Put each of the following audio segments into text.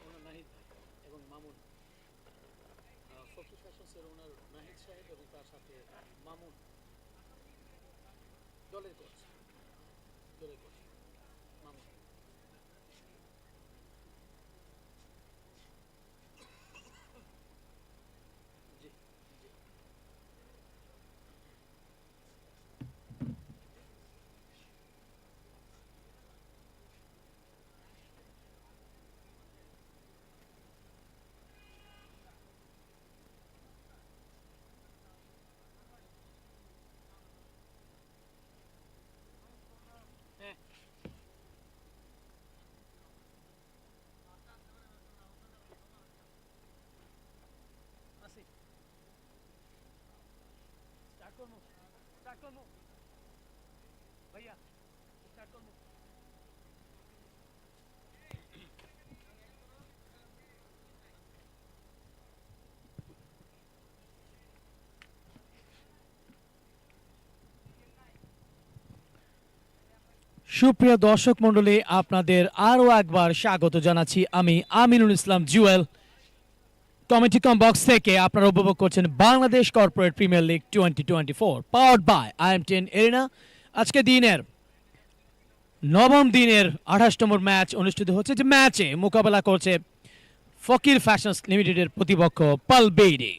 ওনার নাহিদ ভাই এবং মামুন, ফকির ফ্যাশনসের ওনার নাহিদ সাহেব এবং তার সাথে মামুন, দলের কোচ, দলের কোচ মামুন। জি জি। হ্যাঁ, আসি, স্টার্ট করবো, স্টার্ট করবো ভাইয়া, স্টার্ট করবো। সুপ্রিয় দর্শক মণ্ডলী, আপনাদের আরও একবার স্বাগত জানাচ্ছি। আমি Aminul Islam Jewel. Commentary box থেকে আপনারা উপভোগ করছেন Bangladesh corporate premier league 2024 powered by IM10 arena. আজকে দিনের নবম দিনের 28 নম্বর ম্যাচ অনুষ্ঠিত হচ্ছে, যে ম্যাচে মোকাবেলা করছে ফকির ফ্যাশনস লিমিটেডের প্রতিপক্ষ পালবেইরে।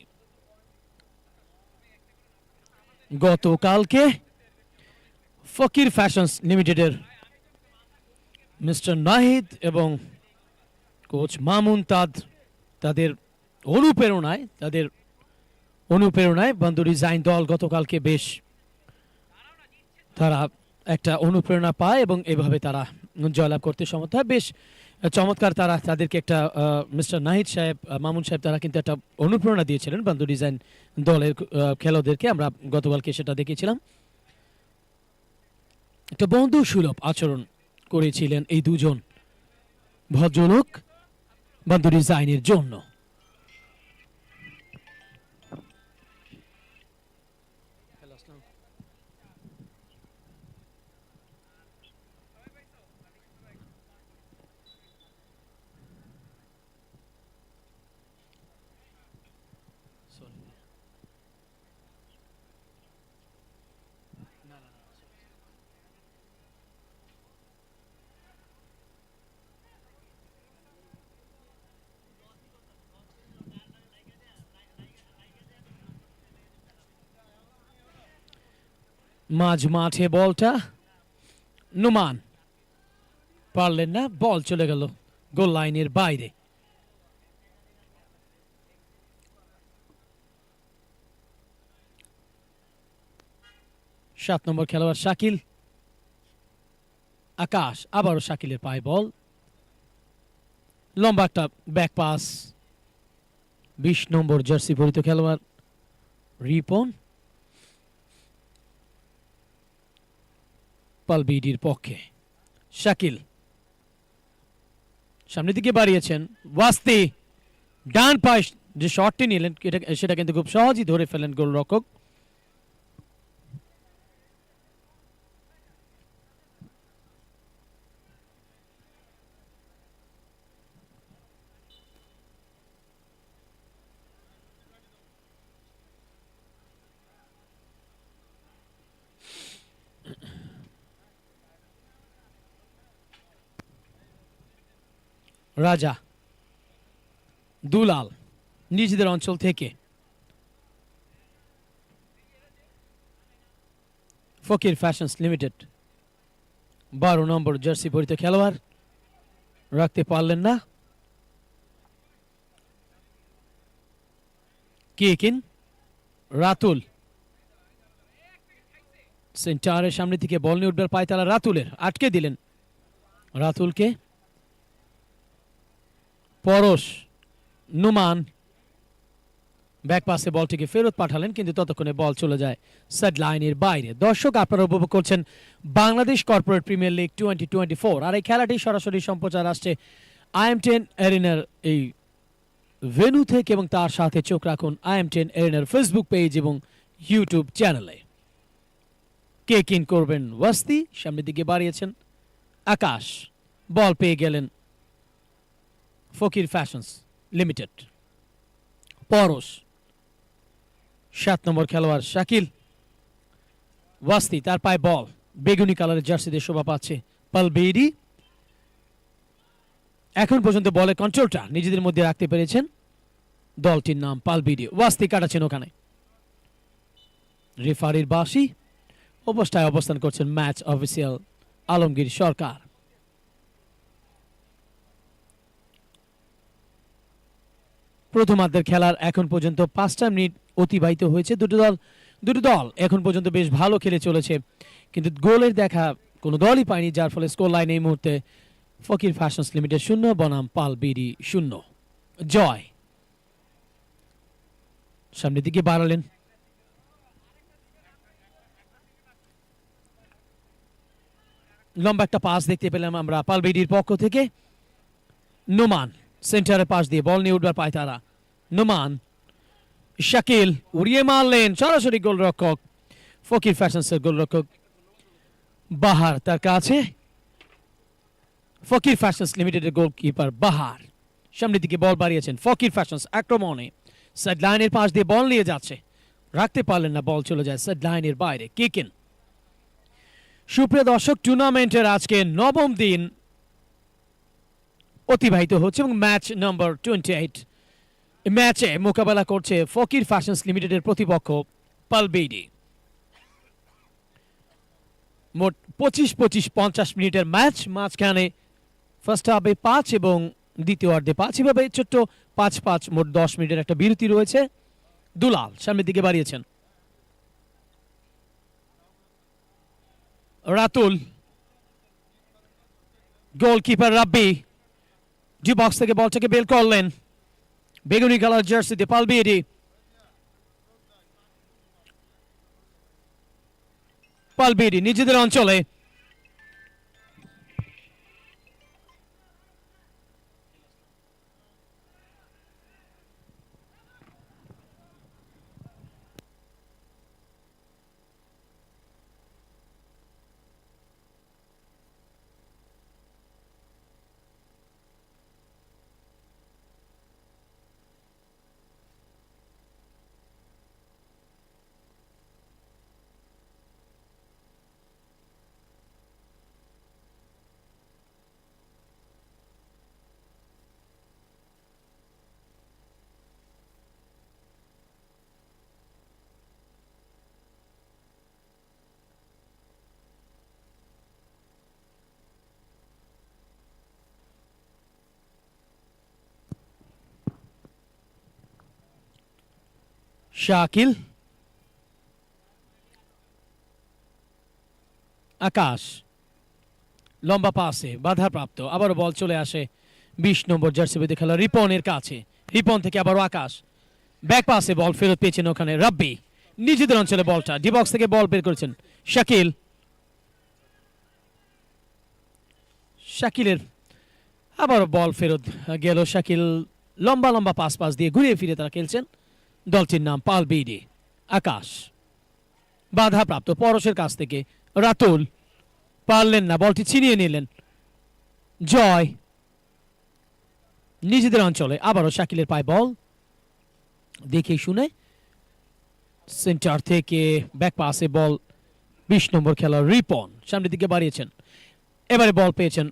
গতকালকে ফকির ফ্যাশনস লিমিটেডের মিস্টার নাহিদ এবং কোচ মামুন তাদের অনুপ্রেরণায় বন্ধু ডিজাইন দল গতকালকে বেশ তারা একটা অনুপ্রেরণা পায় এবং এভাবে তারা জয়লাভ করতে সমর্থ হয়। বেশ চমৎকার, তাদেরকে একটা মিস্টার নাহিদ সাহেব, মামুন সাহেব, তারা কিন্তু একটা অনুপ্রেরণা দিয়েছিলেন বন্ধু ডিজাইন দলের খেলোয়াড়দেরকে। আমরা গতকালকে সেটা দেখেছিলাম। একটা বন্ধু সুলভ আচরণ করেছিলেন এই দুজন ভদ্রলোক বন্ধু ডিজাইনের জন্য। মাঝ মাঠে বলটা নুমান পারলেন না, বল চলে গেল গোল লাইনের বাইরে। সাত নম্বর খেলোয়াড় শাকিল, আকাশ, আবারও শাকিলের পায়ে বল, লম্বা একটা ব্যাক পাস, 20 নম্বর জার্সি পরিত খেলোয়াড় রিপন পালবিডির পক্ষে। শাকিল সামনের দিকে বাড়িয়েছেন, ওয়াস্তি ডান পাশ যে শটটি নিলেন সেটা কিন্তু খুব সহজেই ধরে ফেলেন গোলরক্ষক। রাজা দুলাল নিজেদের অঞ্চল থেকে ফকির ফ্যাশনস লিমিটেড 12 নম্বর জার্সি পরিত খেলোয়াড় রাখতে পারলেন না। কিন রাতুল সেন্টারের সামনে থেকে বল নিয়ে উঠবার পায় তারা রাতুলের, আটকে দিলেন রাতুলকে। পরশ নুমান ব্যাক পাসে বলটিকে ফেরত পাঠালেন, কিন্তু ততক্ষণে বল চলে যায় সাইড লাইনের বাইরে। দর্শক, আপনারা উপভোগ করছেন বাংলাদেশ কর্পোরেট প্রিমিয়ার লিগ 2024, আর এই খেলাটি সরাসরি সম্প্রচার আসছে IM10 এরিনার এই ভেন্যু থেকে, এবং তার সাথে চোখ রাখুন IM10 এরিনার ফেসবুক পেজ এবং ইউটিউব চ্যানেলে। কিক ইন করবেন ওয়াস্তি, সামনের দিকে বাড়িয়েছেন আকাশ, বল পেয়ে গেলেন ফকির ফ্যাশনস লিমিটেড। পরশ 7 নম্বর খেলোয়াড় শাকিল ওয়াস্তি, তার পায়ে বল, বেগুনি কালারের জার্সি দিয়ে শোভা পাচ্ছে পালবেইরি। এখন পর্যন্ত বলে কন্ট্রোলটা নিজেদের মধ্যে রাখতে পেরেছেন দলটির নাম পালবেইরি। ওয়াস্তি কাটাচ্ছেন ওখানে, রেফারির বাঁশি অবস্থায় অবস্থান করছেন ম্যাচ অফিসিয়াল আলমগীর সরকার। প্রথমার্ধের খেলার এখন পর্যন্ত 5টা মিনিট অতিবাহিত হয়েছে। দুটো দল এখন পর্যন্ত বেশ ভালো খেলে চলেছে, কিন্তু গোলের দেখা কোনো দলই পায়নি, যার ফলে স্কোর লাইন এই মুহূর্তে ফকির ফ্যাশনস লিমিটেড 0 বনাম পালবেইরি 0। জয় সামনের দিকে বাড়ালেন, লম্বা একটা পাস দেখতে পেলাম আমরা পালবেইরির পক্ষ থেকে। নোমান সেন্টারে পাস দিয়ে বল নিয়ে উঠবার পায় তারা। নোমান, শাকিল উড়িয়ে মারলেন, সরাসরি গোলরক্ষক ফকির ফ্যাশনসের গোলরক্ষক বাহার তার কাছে। ফকির ফ্যাশনস লিমিটেডের গোলকিপার বাহার সামনের দিকে বল বাড়িয়েছেন। ফকির ফ্যাশনস আক্রমণে সাইড লাইনের পাশ দিয়ে বল নিয়ে যাচ্ছে, রাখতে পারলেন না, বল চলে যায় সাইড লাইনের বাইরে। Kick in. সুপ্রিয় দর্শক, টুর্নামেন্টের আজকে 9ম দিন অতিবাহিত হচ্ছে এবং ম্যাচ নম্বর 28 ম্যাচে মোকাবেলা করছে ফকির ফ্যাশনস লিমিটেডের প্রতিপক্ষ পালবেইরি। মোট 25-50 মিনিটের ম্যাচ, মাঝখানে ফার্স্ট হাফে 5 এবং দ্বিতীয়ার্ধে 5, এভাবে ছোট্ট 5-5 মোট 10 মিনিটের একটা বিরতি রয়েছে। দুলাল সামনের দিকে বাড়িয়েছেন, রাতুল, গোলকিপার রাব্বি ডি বক্স থেকে বলটাকে বের করলেন, বেগুনি কালার জার্সিতে পালবেইরি। পালবেইরি নিজেদের অঞ্চলে শাকিল, আকাশ লম্বা পাসে বাধাপ্রাপ্ত, আবারও বল চলে আসে 20 নম্বর জার্সি বেঁধে খেলা রিপনের কাছে। রিপন থেকে আবারও আকাশ, ব্যাক পাসে বল ফেরত পেয়েছেন ওখানে রাব্বি, নিজেদের অঞ্চলে বলটা ডি বক্স থেকে বল বের করেছেন শাকিল। শাকিলের আবারও বল ফেরত গেল, শাকিল লম্বা পাস দিয়ে ঘুরিয়ে ফিরে তারা খেলছেন দলটির নাম পালবেইরি। আকাশ বাধাপ্রাপ্ত পরশের কাছ থেকে, রাতুল পারলেন না, বলটি ছিনিয়ে নিলেন জয় নিজেদের অঞ্চলে। আবারও শাকিলের পায়ে বল, দেখে শুনে সেন্টার থেকে ব্যাক পাসে বল 20 নম্বর খেলোয়াড় রিপন সামনের দিকে বাড়িয়েছেন, এবারে বল পেয়েছেন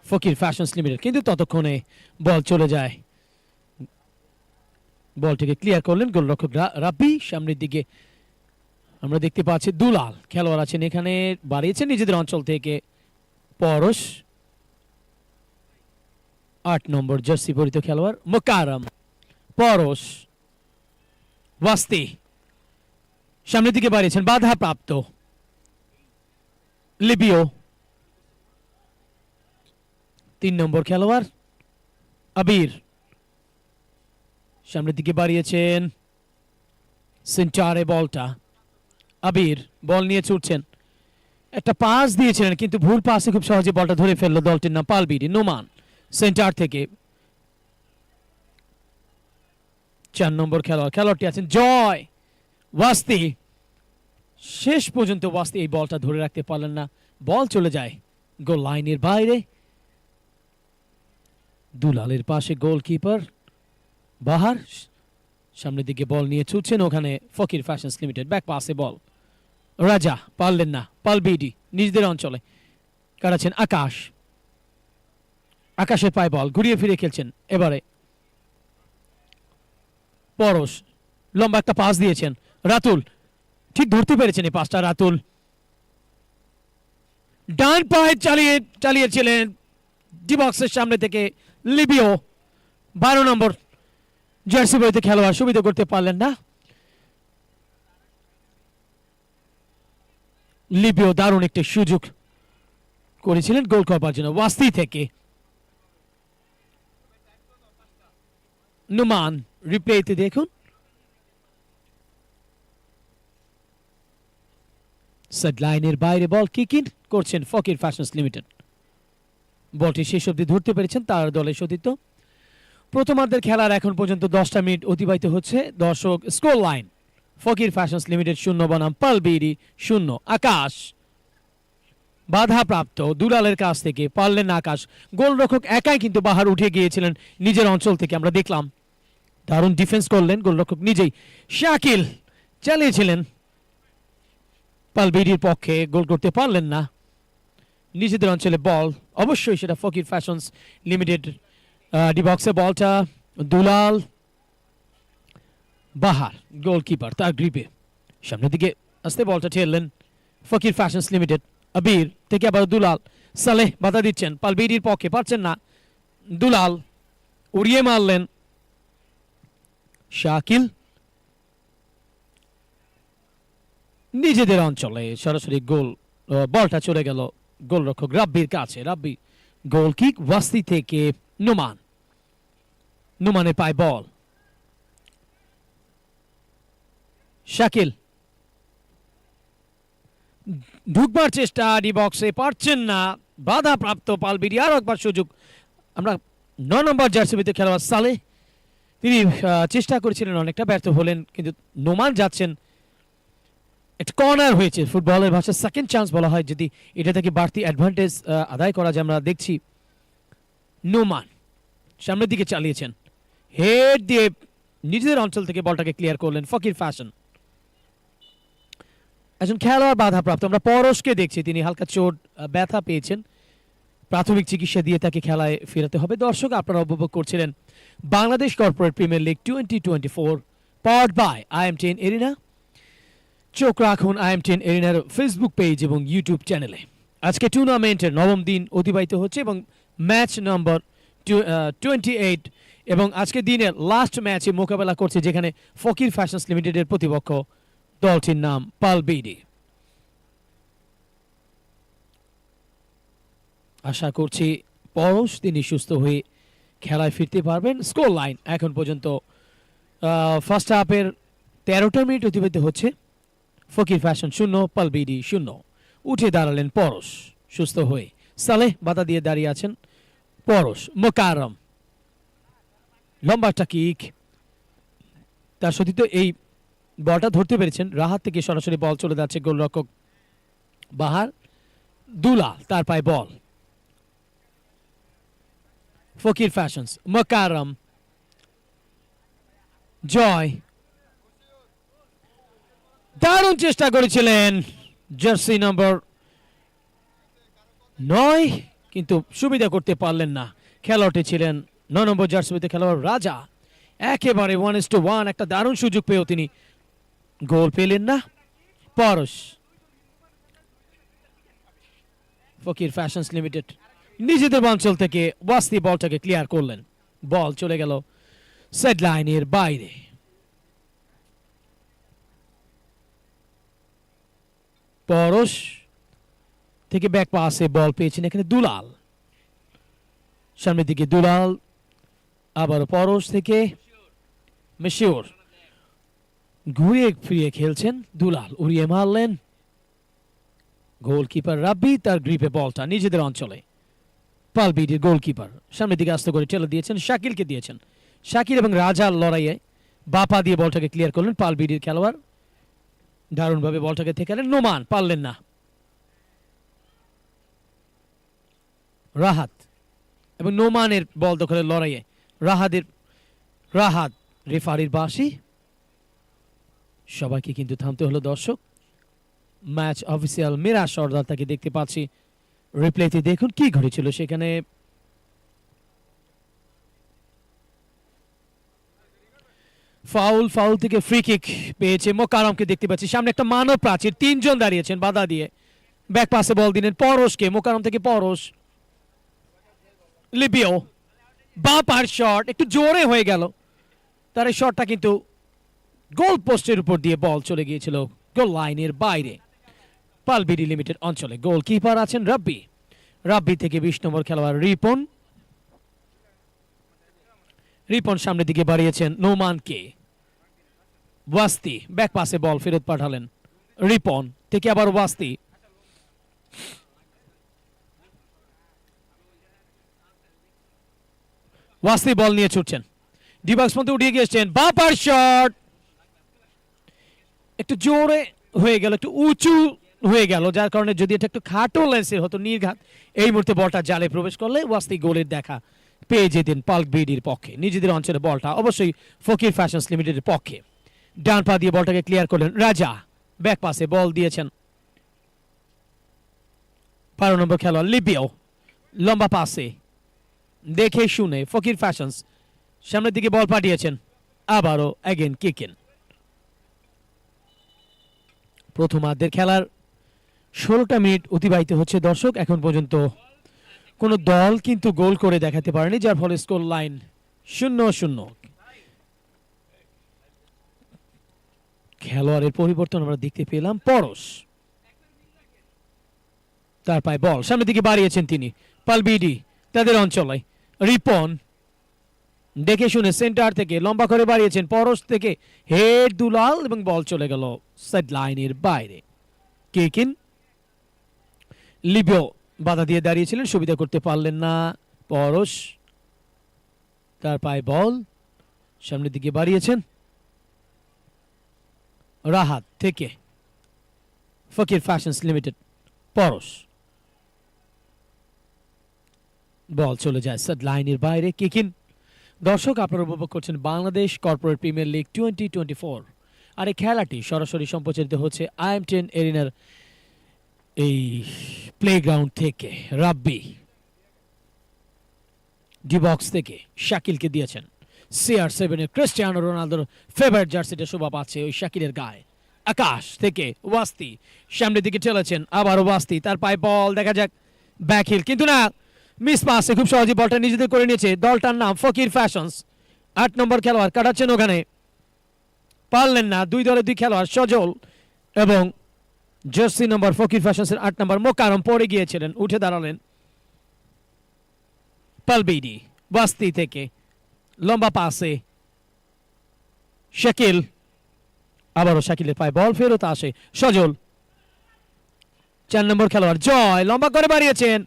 ফকির ফ্যাশনস লিমিটেড, কিন্তু ততক্ষণে বল চলে যায়, বলটিকে ক্লিয়ার করলেন গোলরক্ষক রাব্বি। সামনের দিকে আমরা দেখতে পাচ্ছি দুলাল খেলোয়াড় আছেন এখানে, বাড়িয়েছেন নিজেদের অঞ্চল থেকে পরশ, 8 নম্বর জার্সি পরিহিত খেলোয়াড় মোকারম। পরশ, ওয়াস্তি সামনের দিকে বাড়িয়েছেন, বাধাপ্রাপ্ত লিবিও, 3 নম্বর খেলোয়াড় আবির সামনের দিকে বাড়িয়েছেন, সেন্টারে বলটা আবির বল নিয়ে ছুটছেন, একটা পাস দিয়েছিলেন কিন্তু ভুল পাসে খুব সহজে বলটা ধরে ফেললো দলটির নাম পালবেইরি। নোমান সেন্টার থেকে 4 নম্বর খেলোয়াড়টি আছেন জয় ওয়াস্তি, শেষ পর্যন্ত ওয়াস্তি এই বলটা ধরে রাখতে পারলেন না, বল চলে যায় গোল লাইনের বাইরে। দুলালের পাশে গোলকিপার বাহার, সামনের দিকে বল নিয়ে ছুটছেন, ওখানে ফকির ফ্যাশনস লিমিটেড। ব্যাক পাসে বল, রাজা পারলেন না, পালবিডি নিজেদের অঞ্চলে কাটাচ্ছেন আকাশ, আকাশের পায়ে বল ঘুরিয়ে ফিরে খেলছেন। এবারে পরশ লম্বা একটা পাস দিয়েছেন, রাতুল ঠিক ধরতে পেরেছেন এই পাসটা। রাতুল ডান পায়ে চালিয়েছিলেন ডি বক্সের সামনে থেকে। লিবিও 12 নম্বর জার্সি বইতে খেলোয়াড় সুবিধা করতে পারলেন না। লিবিও দারুণ একটি সুযোগ করেছিলেন গোল করবার জন্য ওয়াস্তি থেকে। নুমান রিপ্লেতে দেখুন, সেট লাইনের বাইরে বল কিক ইন করছেন ফকির ফ্যাশনস লিমিটেড। বলটি শেষ অবধি ধরতে পেরেছেন তার দলের সতীর্থ। প্রথমার্ধের খেলার এখন পর্যন্ত 10টা মিনিট অতিবাহিত হচ্ছে। দর্শক, স্কোর লাইন ফকির ফ্যাশনস লিমিটেড 0 বনাম পালবিডি 0। আকাশ বাধাপ্রাপ্ত দুলালের কাছ থেকে পারলেন না আকাশ। গোলরক্ষক একাই কিন্তু বাহার উঠে গিয়েছিলেন নিজের অঞ্চল থেকে, আমরা দেখলাম। দারুণ ডিফেন্স করলেন গোলরক্ষক নিজেই। শাকিল চালিয়েছিলেন পালবিডির পক্ষে, গোল করতে পারলেন না। নিজেদের অঞ্চলে বল, অবশ্যই সেটা ফকির ফ্যাশনস লিমিটেড। ডি বক্সে বলটা দুলাল, বাহার গোলকিপার তার গ্রিপে, সামনের দিকে আসতে বলটা ঠেললেন ফকির ফ্যাশনস লিমিটেড। আবির থেকে আবার দুলাল, সালেহ বাধা দিচ্ছেন, পালবিডির পক্ষে পারছেন না। দুলাল উড়িয়ে মারলেন, শাকিল নিজেদের অঞ্চলে সরাসরি গোল। বলটা চলে গেল গোলরক্ষক রাব্বির কাছে। রাব্বি গোল কিক ওয়াস্তি থেকে। নুমানের পায় বল, শাকিল ঢুকবার চেষ্টা ডি বক্সে, পারছেন না, বাধাপ্রাপ্ত পালবিডি। আরো একবার সুযোগ। আমরা 9 নম্বর জার্সিতে খেলোয়াড় সালেহ, তিনি চেষ্টা করেছিলেন, অনেকটা ব্যর্থ হলেন, কিন্তু নোমান যাচ্ছেন। একটা কর্নার হয়েছে, ফুটবলের ভাষায় সেকেন্ড চান্স বলা হয় যদি এটা থেকে বাড়তি অ্যাডভান্টেজ আদায় করা যায়। আমরা দেখছি নোমান সামনের দিকে চালিয়েছেন, হেড দিয়ে নিজেদের অঞ্চল থেকে বলটাকে ক্লিয়ার করলেন ফকির ফ্যাশন। একজন খেলোয়াড় বাধাপ্রাপ্ত, আমরা পরশকে দেখছি, তিনি হালকা চোট ব্যথা পেয়েছেন, প্রাথমিক চিকিৎসা দিয়ে তাকে খেলায় ফেরাতে হবে। দর্শক, আপনারা উপভোগ করছিলেন Bangladesh corporate premier league 2024 powered by IM10 arena. চোখ রাখুন IM10 এরিনার ফেসবুক পেজ এবং ইউটিউব চ্যানেলে। আজকে টুর্নামেন্টের 9ম দিন অতিবাহিত হচ্ছে এবং ম্যাচ নম্বর 28 এবং আজকে দিনের লাস্ট ম্যাচে মোকাবেলা করছে, যেখানে ফকির ফ্যাশনস লিমিটেডের প্রতিপক্ষ দলটির নাম পালবিডি। আশা করছি পরশ তিনি সুস্থ হয়ে খেলায় ফিরতে পারবেন। স্কোর লাইন এখন পর্যন্ত ফার্স্ট হাফের 13টা মিনিট অতিবাহিত হচ্ছে। ফকির ফ্যাশন 0, পালবিডি 0। উঠে দাঁড়ালেন পরশ সুস্থ হয়ে, সালেহ বাধা দিয়ে দাঁড়িয়ে আছেন। পরশ মোকাররম লম্বা একটা কিক, তার সতীর্থ এই বলটা ধরতে পেরেছেন। রাহাত থেকে সরাসরি বল চলে যাচ্ছে গোলরক্ষক বাহার। দুলাল তার পায়ে বল, ফকির ফ্যাশনস মোকাররম, জয় দারুণ চেষ্টা করেছিলেন জার্সি নম্বর 9, কিন্তু সুবিধা করতে পারলেন না। খেলোয়াড়টি ছিলেন 9 নম্বর জার্সিতে খেলোয়াড় রাজা। একেবারে 1:1 একটা দারুণ সুযোগ পেয়েও তিনি গোল পেলেন না। পরশ ফকির ফ্যাশনস লিমিটেড নিজেদের অঞ্চল থেকে ওয়াস্তি বলটাকে ক্লিয়ার করলেন, বল চলে গেল সেট লাইনের বাইরে। পরশ থেকে ব্যাক পাসে বল পেয়েছেন এখানে দুলাল, সামনের দিকে দুলাল, আবার পরশ থেকে মেশিওর, ঘুরিয়ে ফিরিয়ে খেলছেন দুলাল, উড়িয়ে মারলেন। গোলকিপার রাব্বি তার গ্রিপে বলটা নিজেদের অঞ্চলে। পালবিডির গোলকিপার সামনের দিকে আস্তে করে ঠেলে দিয়েছেন, শাকিলকে দিয়েছেন। শাকিল এবং রাজার লড়াইয়ে বাপা দিয়ে বলটাকে ক্লিয়ার করলেন পালবিডির খেলোয়াড়, দারুণভাবে বলটাকে ঠেকালেন। নোমান পারলেন না। রাহাত এবং নোমানের বল দখলের লড়াইয়ে রাহাত রেফারির বাঁশি। সবাইকে কিন্তু থামতে হলো দর্শক। ম্যাচ অফিসিয়াল মিরাজ সর্দার তাকে দেখতে পাচ্ছি রিপ্লেতে, দেখুন কি ঘটেছিল সেখানে। ফাউল থেকে ফ্রি কিক পেয়েছে মোকারমকে দেখতে পাচ্ছি। সামনে একটা মানব প্রাচীর, তিনজন দাঁড়িয়েছেন বাধা দিয়ে। ব্যাক পাসে বল দিলেন পরশকে, মোকারম থেকে পরশ। লিবিও বা পার শট একটু জোরে হয়ে গেল, তার এই শটটা কিন্তু গোল পোস্টের উপর দিয়ে বল চলে গিয়েছিল গোল লাইনের বাইরে। পালবিডি লিমিটেড অঞ্চলে গোলকিপার আছেন রাব্বি থেকে 20 নম্বর খেলোয়াড় রিপন সামনের দিকে বাড়িয়েছেন নোমানকে। ওয়াস্তি ব্যাক পাসে বল ফেরত পাঠালেন রিপন থেকে, আবার ওয়াস্তি। বল নিয়ে ছুটছেন, ডিবক্স মধ্যে উঠিয়ে গিয়েছেন, বাপার শট একটু জোরে হয়ে গেল, একটু উঁচু হয়ে গেল, যার কারণে যদি এটা একটু খাটো লেন্সের হতো নির্ঘাত এই মুহূর্তে বলটা জালে প্রবেশ করলে ওয়াস্তি গোলের দেখা পেয়ে যেতেন পালবিডির পক্ষে। নিজেদের অঞ্চলে বলটা অবশ্যই ফকির ফ্যাশনস লিমিটেডের পক্ষে। ডান পা দিয়ে বলটাকে ক্লিয়ার করলেন রাজা, ব্যাক পাসে বল দিয়েছেন 12 নম্বর খেলোয়াড় লিবিও। লম্বা পাসে দেখে শুনে ফকির ফ্যাশনস সামনের দিকে বল পাঠিয়েছেন, আবারও অ্যাগেন কিকেন। প্রথমার্ধের খেলার 16টা মিনিট অতিবাহিত হচ্ছে দর্শক। এখন পর্যন্ত কোনো দল কিন্তু গোল করে দেখাতে পারেনি, যার ফলে স্কোর লাইন 0-0। খেলোয়াড়ের পরিবর্তন আমরা দেখতে পেলাম, পরশ তার পায়ে বল সামনের দিকে বাড়িয়েছেন তিনি, পালবিডি তাদের অঞ্চলে। রিপন দেখে শুনে সেন্টার থেকে লম্বা করে বাড়িয়েছেন, পরশ থেকে হেড দুলাল এবং বল চলে গেল সাইড লাইনের বাইরে। কিকিন লিবিও বাধা দিয়ে দাঁড়িয়েছিলেন, সুবিধা করতে পারলেন না পরশ, তার পায়ে বল সামনের দিকে বাড়িয়েছেন রাহাত থেকে ফকির ফ্যাশনস লিমিটেড। পরশ বল চলে যায় সাইড লাইনের বাইরে। কিকিন। দর্শক আপনারা উপভোগ করছেন বাংলাদেশ কর্পোরেট প্রিমিয়ার লিগ 2024, আর এই খেলাটি সরাসরি সম্প্রচারিত হচ্ছে IM10 এরিনার এই প্লেগ্রাউন্ড থেকে। রাব্বি ডিবক্স থেকে শাকিলকে দিয়েছেন, CR7 এর ক্রিস্টিয়ানো রোনালদোর ফেভারিট জার্সিটা শোভা পাচ্ছে ওই শাকিলের গায়ে। আকাশ থেকে ওয়াস্তি সামনের দিকে চলেছেন, আবার ওয়াস্তি তার পায়ে বল, দেখা যাক ব্যাক হিল, কিন্তু না, মিস পাসে খুব সহজে বলটা নিজেদের করে নিয়েছে দলটার নাম ফকির ফ্যাশনস। 8 নম্বর খেলোয়াড় কাটাচ্ছেন ওখানে, পারলেন না। দুই দলের দুই খেলোয়াড় সজল এবং জার্সি নম্বর ফকির ফ্যাশনসের 8 নম্বর মোকারম পড়ে গিয়েছিলেন, উঠে দাঁড়ালেন পালবিডি। ওয়াস্তি থেকে লম্বা পাসে শাকিল, আবারও শাকিলের পায়ে বল ফেরত আসে সজল। 4 নম্বর খেলোয়াড় জয় লম্বা করে বাড়িয়েছেন,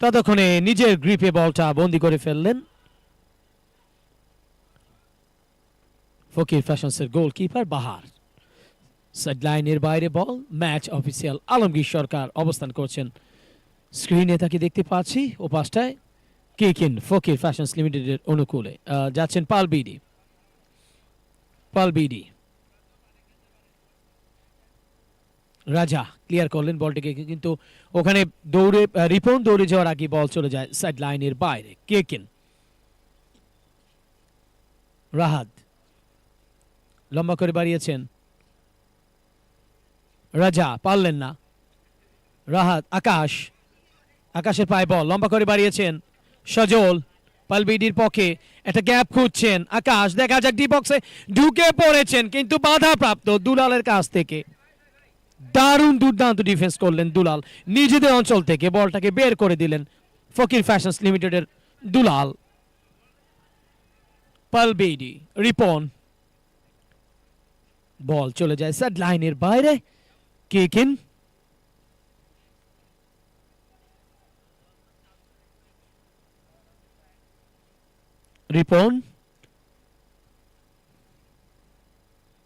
ততক্ষণে নিজের গ্রিপে বলটা বন্দি করে ফেললেন ফকির ফ্যাশনসের গোলকিপার বাহার। সাইড লাইনের বাইরে বল। ম্যাচ অফিসিয়াল আলমগীর সরকার অবস্থান করছেন স্ক্রিনে, তাকে দেখতে পাচ্ছি ও পাশটায়। কিকিন ফকির ফ্যাশনস লিমিটেডের অনুকূলে যাচ্ছেন পালবিডি। রাজা ক্লিয়ার করলেন বলটিকে, কিন্তু ওখানে রিপন দৌড়ে যাওয়ার আগে বল চলে যায় সাইড লাইনের বাইরে। কিকিন রাহাত লম্বা করে বাড়িয়েছেন, রাজা পারলেন না। রাহাত আকাশের পায়ে বল লম্বা করে বাড়িয়েছেন সজল, পালবিডির পক্ষে একটা গ্যাপ খুঁজছেন আকাশ, দেখা যাক ডি বক্সে ঢুকে পড়েছেন, কিন্তু বাধা প্রাপ্ত দুলালের কাছ থেকে। দারুণ দুর্দান্ত ডিফেন্স করলেন দুলাল, নিজেদের অঞ্চল থেকে বলটাকে বের করে দিলেন ফকির ফ্যাশনস লিমিটেডের দুলাল। পালবিডি রিপন, বল চলে যায় সাইড লাইনের বাইরে। কিকিন রিপন,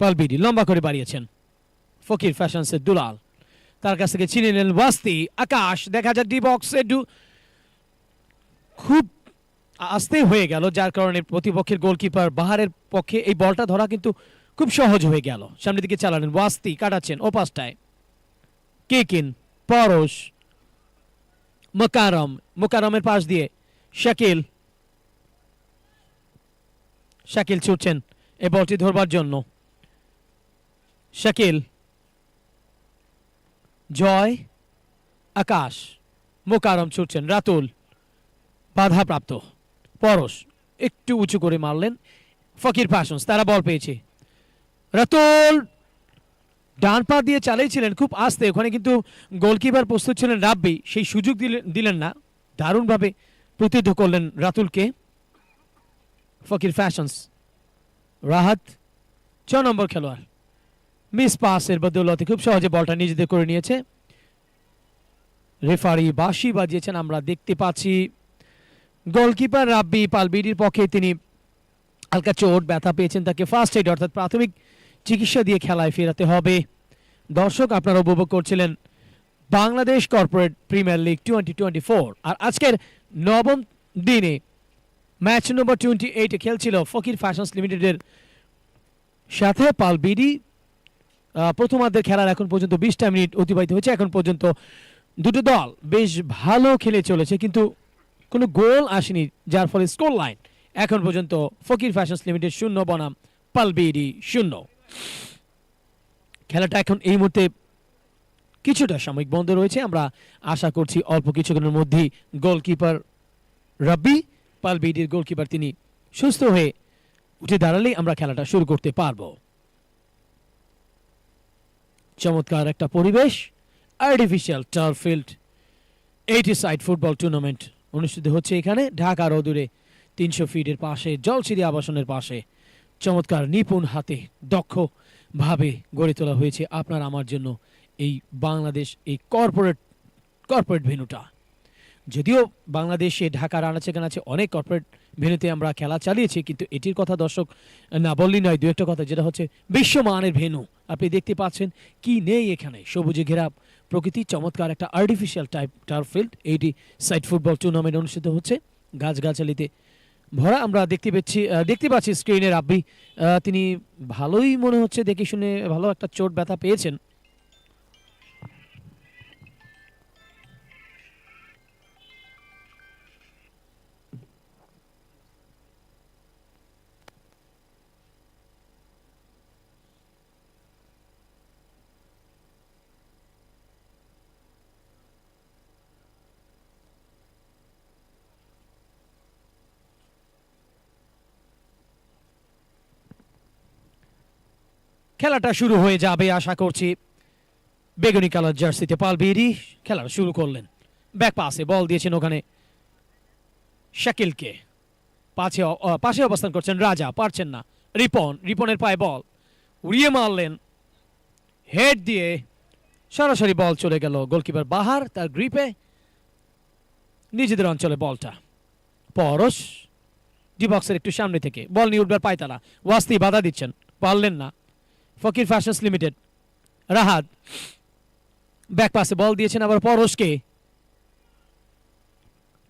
পালবিডি লম্বা করে বাড়িয়েছেন ফকির ফ্যাশনসের দুলাল, তার কাছ থেকে ছিনে নিলেন ওয়াস্তি। আকাশ দেখা যায় ডি বক্সে খুব আস্তে হয়ে গেল, যার কারণে প্রতিপক্ষের গোলকিপার বাহারের পক্ষে এই বলটা ধরা কিন্তু খুব সহজ হয়ে গেল। সামনের দিকে চালালেন, ওয়াস্তি কাটাচ্ছেন ও পাশটায়, কেকিন, পরশ, মোকারম, মোকারমের পাশ দিয়ে শাকিল, শাকিল ছুটছেন এই বলটি ধরবার জন্য, শাকিল, জয়, আকাশ, মোকারম ছুটছেন, রাতুল বাধাপ্রাপ্ত, পরশ একটু উঁচু করে মারলেন, ফকির ফ্যাশনস তারা বল পেয়েছে, রাতুল ডান পা দিয়ে চালিয়েছিলেন খুব আস্তে, ওখানে কিন্তু গোলকিপার প্রস্তুত ছিলেন রাব্বি, সেই সুযোগ দিলেন না, দারুণভাবে প্রতিহত করলেন রাতুলকে ফকির ফ্যাশনস। রাহাত 6 নম্বর খেলোয়াড়, মিস পাসের বদৌলতে খুব সহজে বলটা নিজেদের করে নিয়েছে। রেফারি বাঁশি বাজিয়েছেন, আমরা দেখতে পাচ্ছি গোলকিপার রাব্বি পালবিডির পক্ষে তিনি হালকা চোট ব্যথা পেয়েছেন, তাকে ফার্স্ট এড অর্থাৎ প্রাথমিক চিকিৎসা দিয়ে খেলায় ফেরাতে হবে। দর্শক আপনারা উপভোগ করছিলেন বাংলাদেশ কর্পোরেট প্রিমিয়ার লিগ 2024, আর আজকের নবম দিনে ম্যাচ নম্বর 28 খেলছিল ফকির ফ্যাশনস লিমিটেডের সাথে পালবিডি। প্রথমার্ধের খেলার এখন পর্যন্ত 20টা মিনিট অতিবাহিত হয়েছে, এখন পর্যন্ত দুটো দল বেশ ভালো খেলে চলেছে, কিন্তু কোনো গোল আসেনি, যার ফলে স্কোর লাইন এখন পর্যন্ত ফকির ফ্যাশনস লিমিটেড 0 বনাম পালবিডি 0। খেলাটা এখন এই মুহূর্তে কিছুটা সাময়িক বন্ধ রয়েছে, আমরা আশা করছি অল্প কিছুক্ষণের মধ্যেই গোলকিপার রাব্বি পালবিডির গোলকিপার তিনি সুস্থ হয়ে উঠে দাঁড়ালেই আমরা খেলাটা শুরু করতে পারবো। চমৎকার একটা পরিবেশ, artificial turf field, 80 side football tournament অনুষ্ঠিত হচ্ছে এখানে ঢাকার অদূরে 300 ফিটের পাশে জলছিরি আবাসনের পাশে। চমৎকার নিপুণ হাতে দক্ষভাবে গড়ে তোলা হয়েছে আপনার আমার জন্য এই বাংলাদেশ এই কর্পোরেট ভেন্যুটা। যদিও বাংলাদেশে ঢাকার আনাচে কানাচে অনেক কর্পোরেট ভেন্যুতে আমরা খেলা চালিয়েছি, কিন্তু এটির কথা দর্শক না বললেই নয়, দু একটা কথা, যেটা হচ্ছে বিশ্বমানের ভেন্যু। আপনি দেখতে পাচ্ছেন কি নেই এখানে, সবুজে ঘেরা প্রকৃতি, চমৎকার একটা artificial type turf field, 80 side football tournament অনুষ্ঠিত হচ্ছে গাছগাছালিতে ভরা। আমরা দেখতে পাচ্ছি স্ক্রিনে রাব্বি, তিনি ভালোই মনে হচ্ছে দেখে শুনে ভালো একটা চোট ব্যথা পেয়েছেন। খেলাটা শুরু হয়ে যাবে আশা করছি। বেগুনি কালার জার্সিতে পালবিডি খেলাটা শুরু করলেন, ব্যাক পাসে বল দিয়েছেন ওখানে শাকিলকে, পাশে অবস্থান করছেন রাজা, পারছেন না, রিপনের পায়ে বল উড়িয়ে মারলেন, হেড দিয়ে সরাসরি বল চলে গেল গোলকিপার বাহার তার গ্রিপে, নিজেদের অঞ্চলে বলটা। পরশ ডি বক্সের একটু সামনে থেকে বল নিয়ে উঠবার পায়তালা, ওয়াস্তি বাধা দিচ্ছেন, পারলেন না ফকির ফ্যাশনস লিমিটেড। রাহাত ব্যাক পাসে বল দিয়েছেন আবার পরশকে,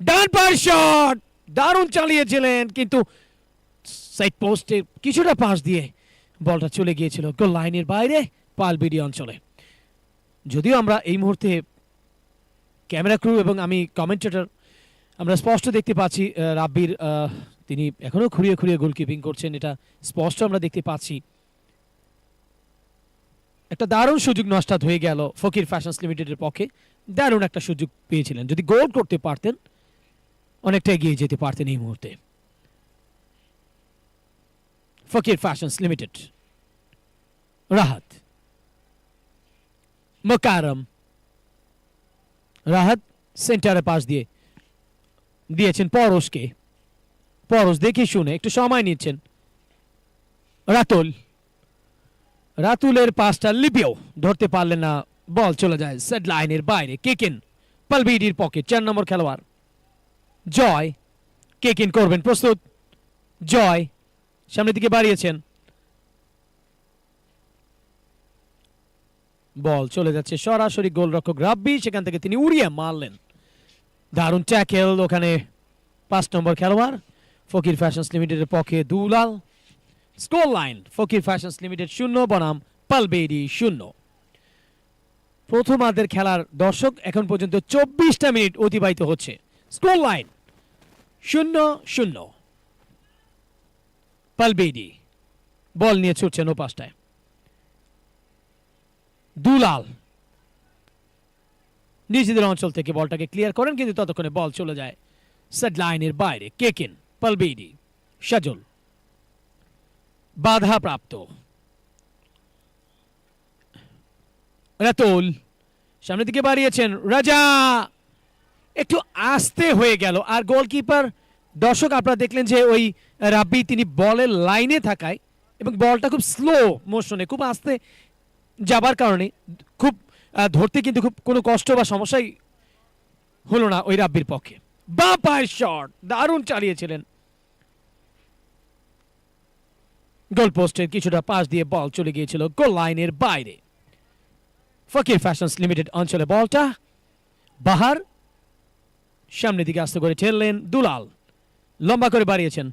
ডান পার শট দারুণ চালিয়েছিলেন, কিন্তু সাইড পোস্টে কিছুটা পাস দিয়ে বলটা চলে গিয়েছিল গোল লাইনের বাইরে পালবিডি অঞ্চলে। যদিও আমরা এই মুহূর্তে ক্যামেরা ক্রু এবং আমি কমেন্টেটর আমরা স্পষ্ট দেখতে পাচ্ছি রাব্বির তিনি এখনো খুঁড়িয়ে খুঁড়িয়ে গোলকিপিং করছেন, এটা স্পষ্ট আমরা দেখতে পাচ্ছি। একটা দারুণ সুযোগ নষ্ট হয়ে গেল ফকির ফ্যাশনস লিমিটেডের পক্ষে, দারুণ একটা সুযোগ পেয়েছিলেন, যদি গোল করতে পারতেন অনেকটা এগিয়ে যেতে পারতেন এই মুহূর্তে ফকির ফ্যাশনস লিমিটেড। রাহাত, মোকারম, রাহাত সেন্টারে পাস দিয়েছেন পরশকে, পরশ দেখে শুনে একটু সময় নিচ্ছেন, রাতুলের পাসটা লিপিও ধরতে পারলেন না, বল চলে যায় সেট লাইনের বাইরে। কেকিন পালবিডির পকেট 4 নম্বর খেলোয়াড় জয়, কেকিন করবেন প্রস্তুত, জয় সামনের দিকে বাড়িয়েছেন, বল চলে যাচ্ছে সরাসরি গোলরক্ষক রাব্বি, সেখান থেকে তিনি উড়িয়ে মারলেন, দারুণ ট্যাকেল ওখানে 5 নম্বর খেলোয়াড় ফকির ফ্যাশনস লিমিটেডের পক্ষে দুলাল। স্কোর লাইন ফকির ফ্যাশনস লিমিটেড 0 বনাম পালবেইরি 0। প্রথমার্ধের খেলার দর্শক এখন পর্যন্ত 24টা মিনিট অতিবাহিত হচ্ছে। Score line 0-0। পালবেইরি বল নিয়ে ছুটছেন ওপাশটায়। দুলাল নিজেদের অঞ্চল থেকে বলটাকে ক্লিয়ার করেন, কিন্তু ততক্ষণে বল চলে যায় সেট লাইনের বাইরে। কেকেন পালবেইরি সাজল বাধা প্রাপ্ত। রাতুল সামনের দিকে বাড়িয়েছেন, রাজা একটু আস্তে হয়ে গেল। আর গোলকিপার দর্শক আপনারা দেখলেন যে ওই রাব্বি তিনি বলের লাইনে থাকায় এবং বলটা খুব স্লো মোশনে খুব আস্তে যাবার কারণে খুব ধরতে কিন্তু খুব কোনো কষ্ট বা সমস্যাই হলো না ওই রাব্বির পক্ষে। বা পায়ের শট দারুণ চালিয়েছিলেন। গোল পোস্টের কিছুটা পাশ দিয়ে বল চলে গিয়েছিল গোল লাইনের বাইরে। ফকির ফ্যাশনস লিমিটেড অঞ্চলে বলটা বাহার সামনের দিকে আস্তে করে ঠেললেন দুলাল, লম্বা করে বাড়িয়েছেন।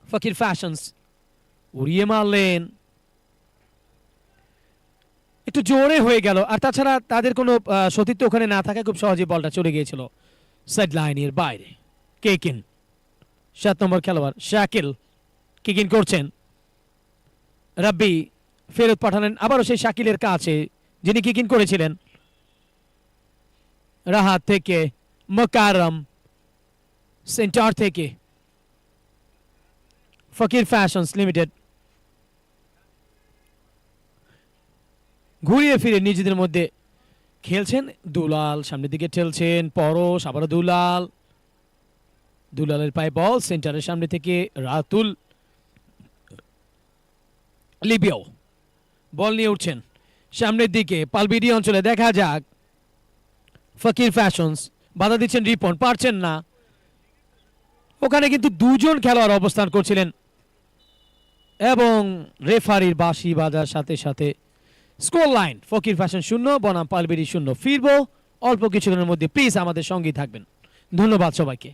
ফকির ফ্যাশনস উড়িয়ে মারলেন, একটু জোরে হয়ে গেল। আর তাছাড়া তাদের কোনো সতীর্থ ওখানে না থাকায় খুব সহজে বলটা চলে গিয়েছিল সাইড লাইনের বাইরে। কেকিন 7 নম্বর খেলোয়াড় শাকিল কিকিন করছেন। রাব্বি ফেরত পাঠালেন আবারও সেই শাকিলের কাছে যিনি কিকিন করেছিলেন। রাহাত থেকে মোকাররম, সেন্টার থেকে ফকির ফ্যাশনস লিমিটেড ঘুরিয়ে ফিরে নিজেদের মধ্যে খেলছেন। দুলাল সামনের দিকে ঠেলছেন, পরশ আবারও দুলাল, দুলালের পায়ে বল সেন্টারের সামনে থেকে রাতুল। লিবিও বল নিয়ে উঠছেন সামনের দিকে পালবেইরি অঞ্চলে। দেখা যাক ফকির ফ্যাশনস বাধা দিচ্ছেন, রিপন পারছেন না। ওখানে কিন্তু দুজন খেলোয়াড় অবস্থান করছিলেন এবং রেফারির বাঁশি বাজার সাথে সাথে স্কোর লাইন ফকির ফ্যাশন 0 বনাম পালবেইরি 0। ফিরবো অল্প কিছুক্ষণের মধ্যে, প্লিজ আমাদের সঙ্গেই থাকবেন। ধন্যবাদ সবাইকে।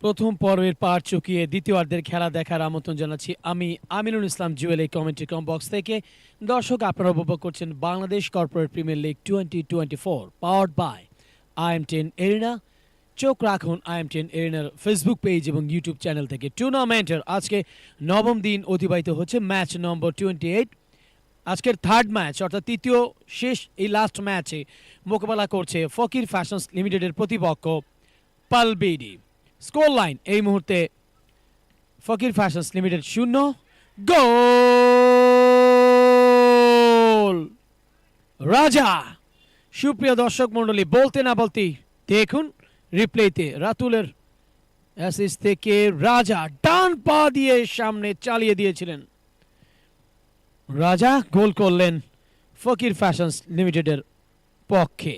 প্রথম পর্বের পার্ট চুকিয়ে দ্বিতীয়ার্ধের খেলা দেখার আমন্ত্রণ জানাচ্ছি আমি আমিনুল ইসলাম জুয়েল এই কমেন্ট্রি কম বক্স থেকে। দর্শক, আপনারা উপভোগ করছেন Bangladesh corporate premier league 2024 powered by IM10 arena. চোখ রাখুন IM10 এরিনার ফেসবুক পেজ এবং ইউটিউব চ্যানেল থেকে। টুর্নামেন্টের আজকে নবম দিন অতিবাহিত হচ্ছে, ম্যাচ নম্বর 28। আজকের থার্ড ম্যাচ অর্থাৎ তৃতীয় শেষ এই লাস্ট ম্যাচে মোকাবেলা করছে ফকির ফ্যাশনস লিমিটেডের প্রতিপক্ষ পালবিডি। স্কোর লাইন এই মুহূর্তে ফকির ফ্যাশনস লিমিটেড 0 গোল রাজা। সুপ্রিয় দর্শক মণ্ডলী, বলতে না বলতেই দেখুন রিপ্লেতে রাতুলের অ্যাসিস্ট থেকে রাজা ডান পা দিয়ে সামনে চালিয়ে দিয়েছিলেন। রাজা গোল করলেন ফকির ফ্যাশনস লিমিটেডের পক্ষে।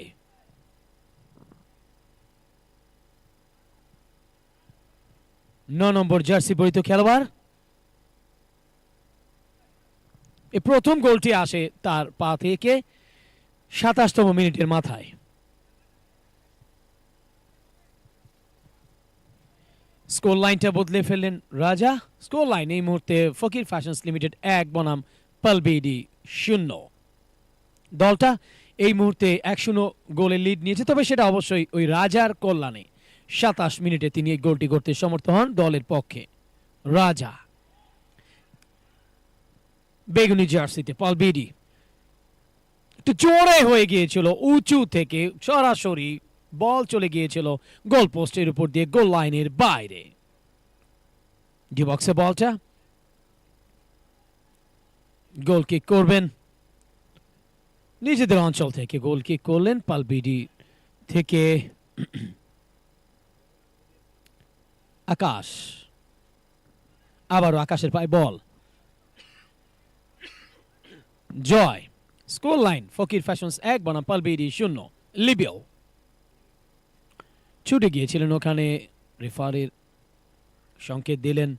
9 নম্বর জার্সি পরিহিত খেলোয়াড়। এই প্রথম গোলটি আসে তার পা থেকে 27তম মিনিটের মাথায়। স্কোর লাইনটা বদলে ফেললেন রাজা। স্কোর লাইন এই মুহূর্তে ফকির ফ্যাশনস লিমিটেড 1 বনাম পালবিডি 0। দলটা এই মুহূর্তে 1-0 গোলে লিড নিয়েছে, তবে সেটা অবশ্যই ওই রাজার কল্যাণে। 27 মিনিটে তিনি এই গোলটি করতে সমর্থ হন দলের পক্ষে। রাজা বেগুনি জার্সিতে পালবিডি একটু জোরে হয়ে গিয়েছিল, উঁচু থেকে সরাসরি বল চলে গিয়েছিল গোল পোস্টের উপর দিয়ে গোল লাইনের বাইরে। ডি বক্সে বলটা গোল কিক করবেন নিজেদের অঞ্চল থেকে। গোল কিক করলেন পালবিডি থেকে আকাশ। আবারও আকাশের পায়ে বল। জয়। স্কোর লাইন ফকির ফ্যাশনস 1 বনাম পালবিডি 0। লিবিও ছুটে গিয়েছিলেন ওখানে, রেফারির সংকেত দিলেন।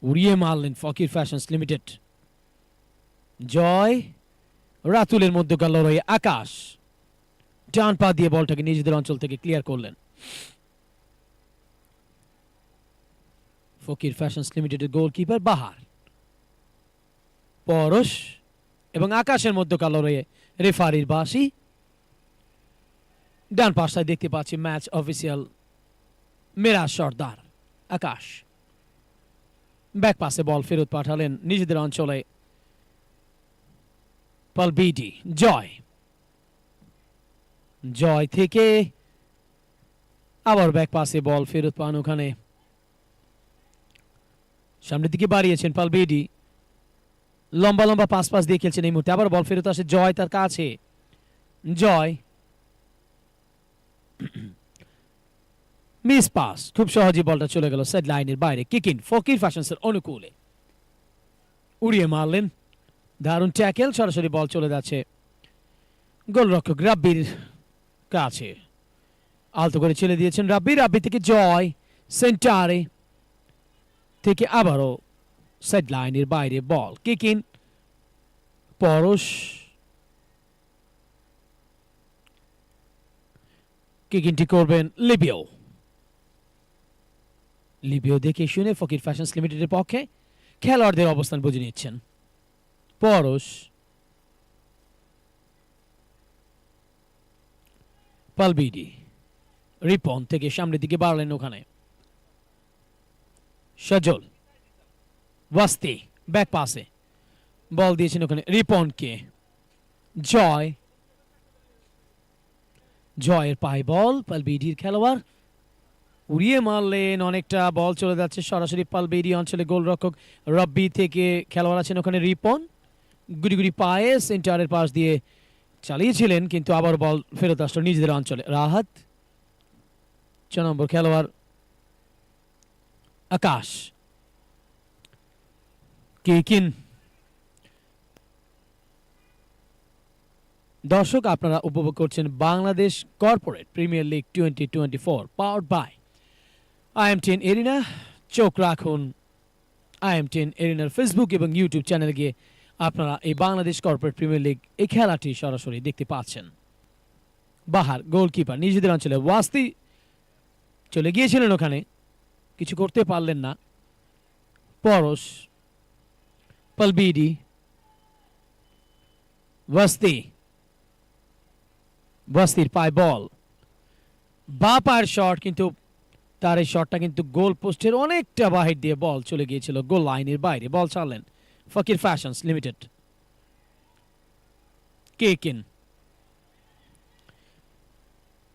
উড়িয়ে মারলেন ফকির ফ্যাশনস লিমিটেড। জয়। রাতুলের মধ্যকার লড়াইয়ে আকাশ ডান পা দিয়ে বলটাকে নিজেদের অঞ্চল থেকে ক্লিয়ার করলেন। ফকির ফ্যাশনস লিমিটেডের গোলকিপার বাহার। পরশ এবং আকাশের মধ্যকার লড়াইয়ে রেফারির বাঁশি। ডান পাশটায় দেখতে পাচ্ছি ম্যাচ অফিসিয়াল মিরাজ সর্দার। আকাশ ব্যাক পাসে বল ফেরত পাঠালেন নিজেদের অঞ্চলে পালবিডি। জয়। জয় থেকে আবার ব্যাক পাসে বল ফেরত পান ওখানে, সামনের দিকে বাড়িয়েছেন পালবিডি। লম্বা লম্বা পাস দিয়ে খেলছেন এই মুহূর্তে। আবার বল ফেরত আসে জয় তার কাছে। জয় মিস পাস, খুব সহজে বলটা চলে গেল সাইড লাইনের বাইরে। কিক ইন ফকির ফ্যাশনসের অনুকূলে। উড়িয়ে মারলেন, দারুণ ট্যাকেল, সরাসরি বল চলে যাচ্ছে গোলরক্ষক রাব্বির কাছে। আলতো করে ছেড়ে দিয়েছেন রাব্বি। রাব্বি থেকে জয় সেন্টারে থেকে আবারও সাইড লাইনের বাইরে বল। Kick in Parash. Kick ENT করবেন লিবিও। লিবিও দেখে শুনে ফকির ফ্যাশনস লিমিটেডের পক্ষে খেলোয়াড়দের অবস্থান বুঝে নিচ্ছেন। পরশ। পালবিডি রিপন থেকে সামনের দিকে বাড়লেন ওখানে। সজল ওয়াস্তি ব্যাক পাসে বল দিয়েছেন ওখানে রিপনকে। জয়। জয়ের পায়ে বল, পালবিডির খেলোয়াড় উড়িয়ে মারলেন, অনেকটা বল চলে যাচ্ছে সরাসরি পালবিডি অঞ্চলে। গোলরক্ষক রব্বি থেকে খেলোয়াড় আছেন ওখানে রিপন। গুড়ি গুড়ি পায়ে সেন্টারের পাশ দিয়ে চালিয়েছিলেন, কিন্তু আবার বল ফেরত আসলো নিজেদের অঞ্চলে। রাহাত 6 নম্বর খেলোয়াড় আকাশ। কিকিন। দর্শক, আপনারা উপভোগ করছেন Bangladesh corporate premier league 2024 powered by IM10 arena. চোখ রাখুন IM10 এরিনার ফেসবুক এবং ইউটিউব চ্যানেলে গিয়ে আপনারা এই বাংলাদেশ কর্পোরেট প্রিমিয়ার লিগ এই খেলাটি সরাসরি দেখতে পাচ্ছেন। বাহার গোলকিপার নিজেদের অঞ্চলে ওয়াস্তি চলে গিয়েছিলেন, ওখানে কিছু করতে পারলেন না। পরশ, পালবিডি, ওয়াস্তির পায় বল, বা পায়ের শট, কিন্তু তার এই শটটা কিন্তু গোল পোস্টের অনেকটা বাহির দিয়ে বল চলে গিয়েছিল গোল লাইনের বাইরে। বল ছাড়লেন ফকির ফ্যাশনস লিমিটেড। কেকিন,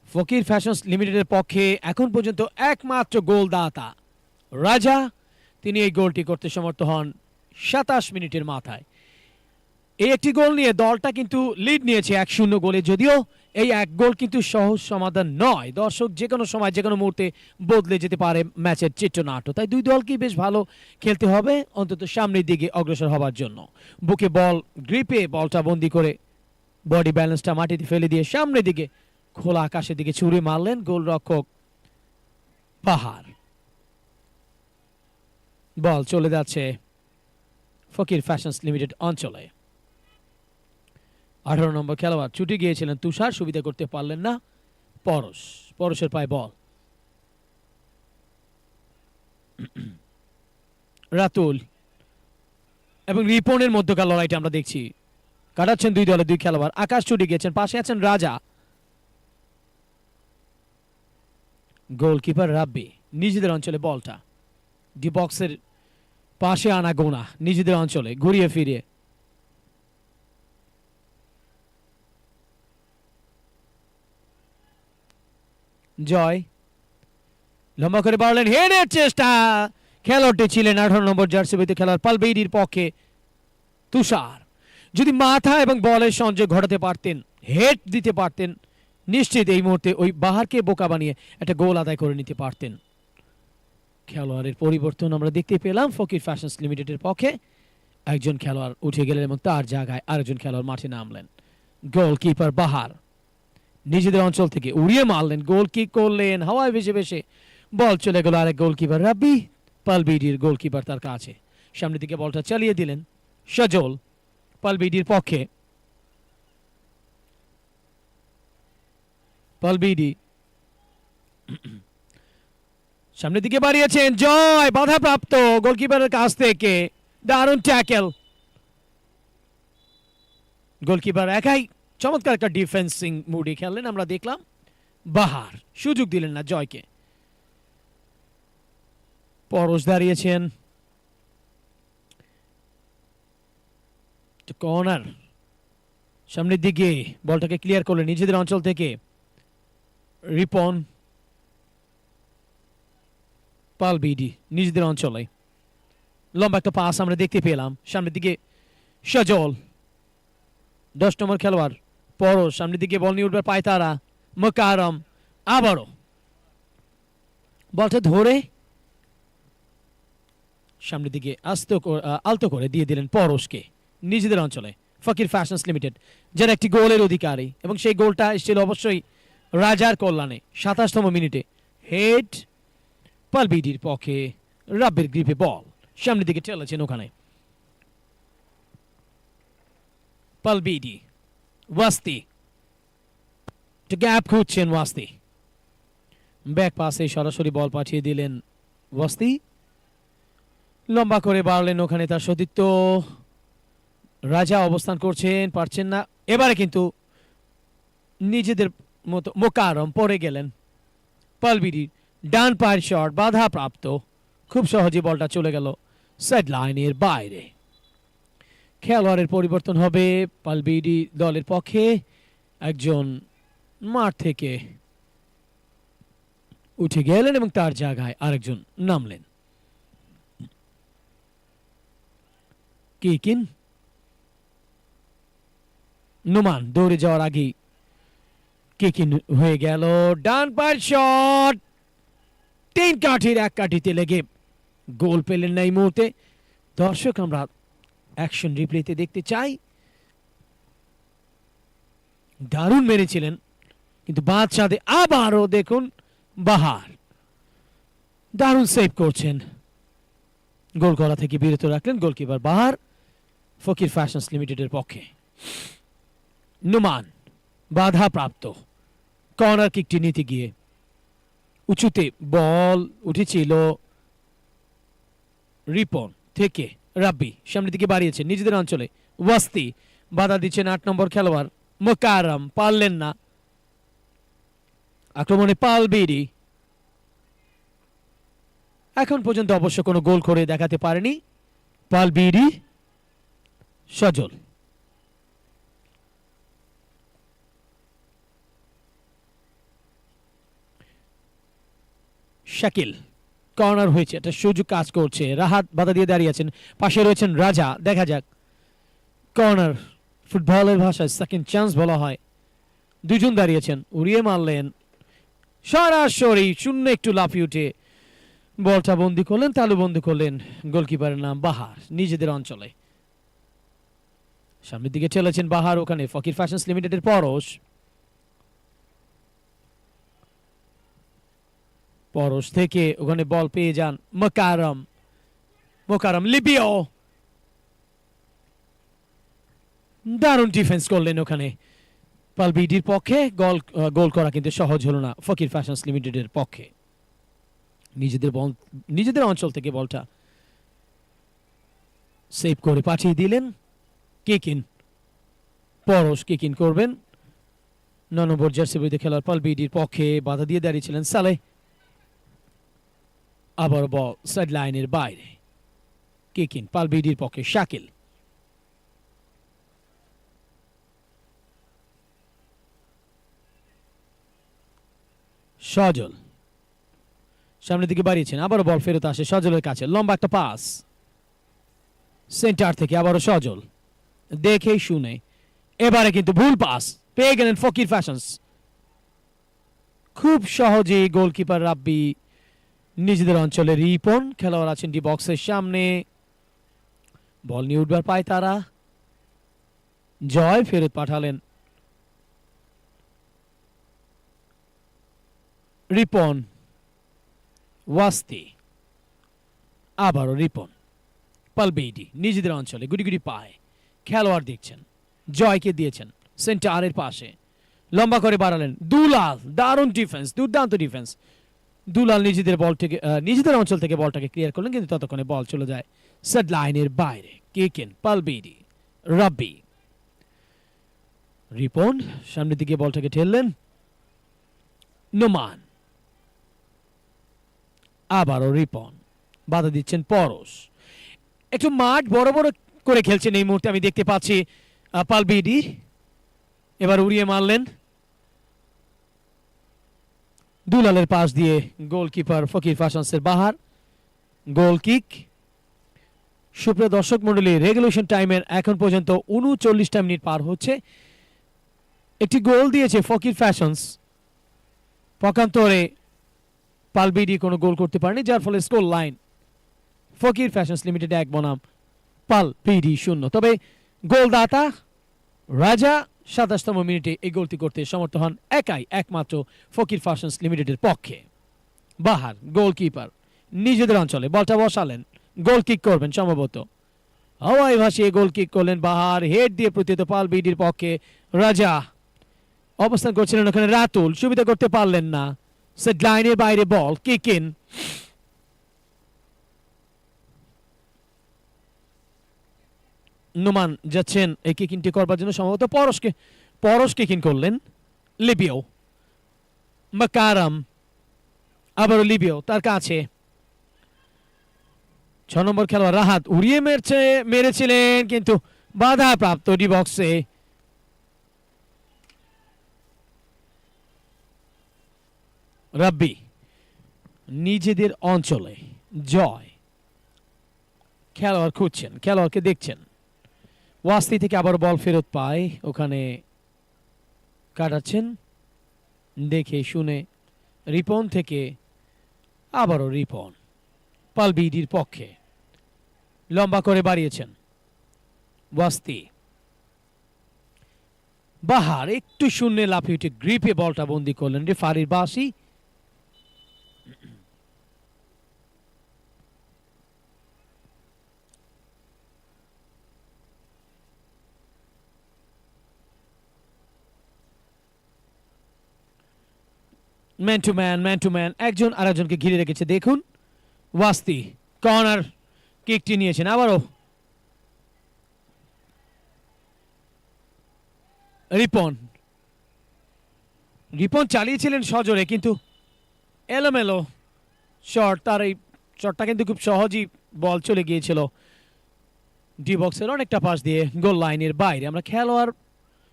ফকির ফ্যাশনস লিমিটেডের পক্ষে এখন পর্যন্ত একমাত্র গোলদাতা রাজা, তিনি এই গোলটি করতে সমর্থ হন 27 মিনিটের মাথায়। এই একটি গোল নিয়ে দলটা কিন্তু লিড নিয়েছে 1-0 গোলে, যদিও এই এক গোল কিন্তু সহজ সমাধান নয়। দর্শক, যে কোনো সময় যে কোনো মুহূর্তে বদলে যেতে পারে ম্যাচের চিত্রনাট্য, তাই দুই দলকেই বেশ ভালো খেলতে হবে অন্তত সামনের দিকে অগ্রসর হবার জন্য। বুকে বল গ্রিপে বলটা বন্দি করে বডি ব্যালেন্সটা মাটিতে ফেলে দিয়ে সামনের দিকে খোলা আকাশের দিকে ছুড়ে মারলেন গোলরক্ষক পাহাড়। বল চলে যাচ্ছে ফকির ফ্যাশনস লিমিটেড অঞ্চলে। 18 নম্বর খেলোয়াড় ছুটে গিয়েছিলেন তুষার, সুবিধা করতে পারলেন না পরশের পায় বল। রাতুল এবং রিপনের মধ্যকার লড়াইটা আমরা দেখছি, কাটাচ্ছেন দুই দলের দুই খেলোয়াড়। আকাশ ছুটে গিয়েছেন, পাশে আছেন রাজা। গোলকিপার রাব্বি নিজেদের অঞ্চলে বলটা ডি বক্সের পাশে আনা গোনা নিজেদের অঞ্চলে ঘুরিয়ে ফিরিয়ে জয় লম্বা করে বাড়লেন, হেডের চেষ্টা। খেলোয়াড়টি ছিলেন 18 নম্বর জার্সিতে খেলোয়াড় পালবেইডির পক্ষে তুষার। যদি মাথা এবং বলের সংযোগ ঘটাতে পারতেন, হেড দিতে পারতেন, নিশ্চিত এই মুহূর্তে ওই বাহারকে বোকা বানিয়ে একটা গোল আদায় করে নিতে পারতেন। খেলোয়াড়ের পরিবর্তন আমরা দেখতে পেলাম ফকির ফ্যাশনস লিমিটেডের পক্ষে। একজন খেলোয়াড় উঠে গেলেন এবং তার জায়গায় আরেকজন খেলোয়াড় মাঠে নামলেন। গোলকিপার বাহার নিজেদের অঞ্চল থেকে উড়িয়ে মারলেন, গোল কিক করলেন হাওয়ায় ভেসে ভেসে, বল চলে গেল আরেক গোলকিপার রাব্বি পালবিডির গোলকিপার তার কাছে। সামনের দিকে বলটা চালিয়ে দিলেন সজল পালবিডির পক্ষে। পালবিডি সামনের দিকে বাড়িয়েছেন, জয় বাধাপ্রাপ্ত গোলকিপারের কাছ থেকে। দারুণ ট্যাকেল, গোলকিপার একাই চমৎকার একটা ডিফেন্সিং মুডে খেললেন আমরা দেখলাম। বাহার সুযোগ দিলেন না জয়কে। পরশ দাঁড়িয়েছেন, কর্নার সামনের দিকে বলটাকে ক্লিয়ার করলেন নিজেদের অঞ্চল থেকে রিপন পালবিডি নিজেদের অঞ্চলে। লম্বা একটা পাস আমরা দেখতে পেলাম সামনের দিকে সজল 10 নম্বর খেলোয়াড় পরশ, সামনের দিকে বল নিয়ে উঠবে পায়তারা মোকারম, আবারও বলটা ধরে সামনের দিকে আলতো করে দিয়ে দিলেন পরশকে নিজেদের অঞ্চলে। ফকির ফ্যাশনস লিমিটেড যারা একটি গোলের অধিকারী, এবং সেই গোলটা এসেছিল অবশ্যই রাজার কল্যাণে 27তম মিনিটে। হেড পালবিডির পক্ষে, রাব্বির গ্রিপে বল সামনের দিকে ঠেলেছেন ওখানে পালবিডি। ওয়াস্তি গ্যাপ খুঁজছেন, ওয়াস্তি ব্যাক পাসে সরাসরি বল পাঠিয়ে দিলেন ওয়াস্তি, লম্বা করে বাড়লেন ওখানে তার সতীর্থ রাজা অবস্থান করছেন, পারছেন না। এবারে কিন্তু নিজেদের মতো মোকারম পড়ে গেলেন, পালবিডি ডান পায়ের শট বাধা প্রাপ্ত, খুব সহজে বলটা চলে গেল সাইড লাইনের বাইরে। খেলোয়াড়ের পরিবর্তন হবে পালবিডি দলের পক্ষে, একজন মাঠ থেকে উঠে গেলেন এবং তার জায়গায় আরেকজন নামলেন। কিকিন নোমান দৌড়ে যাওয়ার আগেই কিকিন হয়ে গেল, ডান পায়ের শট 3 কাঠির 1 কাঠিতে লেগে গোল পেলেন না এই মুহূর্তে। দর্শক, আমরা অ্যাকশন রিপ্লেতে দেখতে চাই। দারুণ মেরেছিলেন কিন্তু বাদ সাধে আবারও দেখুন বাহার দারুণ সেভ করছেন, গোল করা থেকে বিরত রাখলেন গোলকিপার বাহার। ফকির ফ্যাশনস লিমিটেডের পক্ষে। নুমান বাধা প্রাপ্ত, কর্নার কিকটি নিতে গিয়ে উঁচুতে বল উঠেছিল রিপন থেকে রাব্বি, সামনের দিকে বাড়িয়েছে নিজেদের অঞ্চলে। ওয়াস্তি বাধা দিচ্ছেন 8 নম্বর খেলোয়াড় মোকারম, পারলেন না। আক্রমণে পালবিডি এখন পর্যন্ত অবশ্য কোনো গোল করে দেখাতে পারেনি পালবিডি। সজল শাকিল, কর্নার হয়েছে, একটা সুযোগ কাজ করছে। রাহাত বাধা দিয়ে দাঁড়িয়ে আছেন, পাশে রয়েছেন রাজা। দেখা যাক, কর্নার ফুটবলের ভাষায় সেকেন্ড চান্স বলা হয়। দুজন দাঁড়িয়েছেন, উড়িয়ে মারলেন সরাসরি শূন্য, একটু লাফিয়ে উঠে বলটা বন্দি করলেন, তালু বন্দি করলেন গোলকিপারের নাম বাহার নিজেদের অঞ্চলে। সামনের দিকে ঠেলেছেন বাহার, ওখানে ফকির ফ্যাশনস লিমিটেডের পরশ। পরশ থেকে ওখানে বল পেয়ে যান মোকারম, মোকারম লিবিও, দারুণ ডিফেন্স করলেন ওখানে পালবিডির পক্ষে। গোল করা কিন্তু সহজ হলো না ফকির ফ্যাশনস লিমিটেডের পক্ষে। নিজেদের অঞ্চল থেকে বলটা সেভ করে পাঠিয়ে দিলেন কিকিন। পরশ কিকিন করবেন 9 নম্বর জার্সি পরিহিত খেলোয়াড় পালবিডির পক্ষে। বাধা দিয়ে দাঁড়িয়েছিলেন সালে। আবার বল সাইড লাইনের বাইরে, কিকিন পালবিডির পক্ষে শাকিল। সজল সামনের দিকে বাড়িয়েছেন, আবারও বল ফেরত আসে সজলের কাছে। লম্বা একটা পাস সেন্টার থেকে, আবারও সজল দেখে শুনে, এবারে কিন্তু ভুল পাস পেয়ে গেলেন ফকির ফ্যাশনস। খুব সহজেই গোলকিপার রাব্বি নিজেদের অঞ্চলে। রিপন খেলোয়াড় আছেন ডি বক্সের সামনে, বল নিয়ে উঠবার পায় তারা। জয় ফেরত পাঠালেন রিপন, ওয়াস্তি, আবারও রিপন। পালবিডি নিজেদের অঞ্চলে গুটি গুটি পায়, খেলোয়াড় দেখছেন, জয়কে দিয়েছেন সেন্টারের পাশে, লম্বা করে বাড়ালেন দুলাল। দারুণ ডিফেন্স, দুর্দান্ত ডিফেন্স। দুলাল নিজেদের অঞ্চল থেকে বলটাকে ক্লিয়ার করলেন, কিন্তু ততক্ষণে বল চলে যায় সেট লাইনের বাইরে। কিকিন পালবিডি রাব্বি, রিপন সামনের দিকে বলটাকে ঠেললেন নোমান, আবারও রিপন, বাধা দিচ্ছেন পরশ। একটু মাঠ বড় বড় করে খেলছেন এই মুহূর্তে আমি দেখতে পাচ্ছি পালবিডি। এবার উড়িয়ে মারলেন দুলালের পাশ দিয়ে গোলকিপার ফকির ফ্যাশনসের বাহার। গোল কিক। সুপ্রিয় দর্শক মণ্ডলী, রেগুলেশন টাইমের এখন পর্যন্ত 39টা মিনিট পার হচ্ছে। একটি গোল দিয়েছে ফকির ফ্যাশনস, পক্ষান্তরে পালবিডি কোনো গোল করতে পারেনি, যার ফলে স্কোর লাইন ফকির ফ্যাশনস লিমিটেড 1 বনাম পালবিডি 0। তবে গোলদাতা রাজা 27তম মিনিটে এই গোলটি করতে সমর্থ হন একমাত্র ফকির ফ্যাশনস লিমিটেডের পক্ষে। বাহার গোলকিপার নিজেদের অঞ্চলে বলটা বসালেন, গোল কিক করবেন সম্ভবত। হাওয়ায় ভাসিয়ে গোল কিক করলেন বাহার, হেড দিয়ে প্রতিহত পালবিডির পক্ষে। রাজা অবস্থান করছিলেন ওখানে, রাতুল সুবিধা করতে পারলেন না। সেট লাইনের বাইরে বল, কিক ইন। নুমান যাচ্ছেন এই কিকিনটি করবার জন্য, সম্ভবত পরশ কিকিন করলেন। লিবিও, মাকারাম, আবারও লিবিও তার কাছে। 6 নম্বর খেলোয়াড় রাহাত উড়িয়ে মেরেছিলেন, কিন্তু বাধা প্রাপ্ত ডি বক্সে। রাব্বি নিজেদের অঞ্চলে, জয় খেলোয়াড় খুঁজছেন, খেলোয়াড়কে দেখছেন। ওয়াস্তি থেকে আবার বল ফেরত পায়, ওখানে কাটাচ্ছেন দেখে শুনে। রিপন থেকে আবারও রিপন পালবিডির পক্ষে, লম্বা করে বাড়িয়েছেন ওয়াস্তি। বাহার একটু শূন্যে লাফিয়ে উঠে গ্রিপে বলটা বন্দি করলেন রেফারির বাঁশি। ম্যান টু ম্যান, একজন আরেকজনকে ঘিরে রেখেছে। দেখুন ওয়াস্তি কর্নার কিকটি নিয়েছেন। আবারও রিপন চালিয়েছিলেন সজোরে, কিন্তু এলোমেলো শট। তার এই শটটা কিন্তু খুব সহজেই বল চলে গিয়েছিল ডি বক্সের অনেকটা পাশ দিয়ে গোল লাইনের বাইরে। আমরা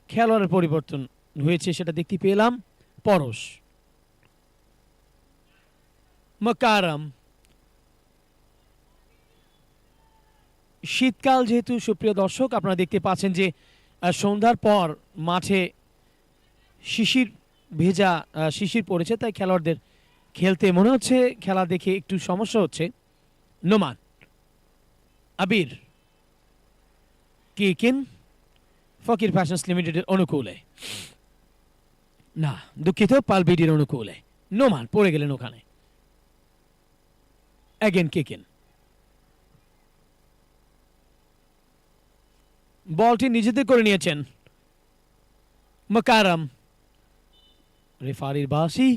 খেলোয়াড়ের পরিবর্তন হয়েছে সেটা দেখতে পেলাম। পরশ, মাকারাম। শীতকাল যেহেতু, সুপ্রিয় দর্শক, আপনারা দেখতে পাচ্ছেন যে সন্ধ্যার পর মাঠে শিশির পড়েছে, তাই খেলোয়াড়দের খেলতে মনে হচ্ছে খেলা দেখে একটু সমস্যা হচ্ছে। নোমান, আবির, কিকিন ফকির ফ্যাশনস লিমিটেডের অনুকূলে, না দুঃখিত, পালবিডির অনুকূলে। নোমান পড়ে গেলেন ওখানে। অ্যাগেন কিকিন, বলটি নিজেদের করে নিয়েছেন মাকারাম। রেফারির বাঁশি।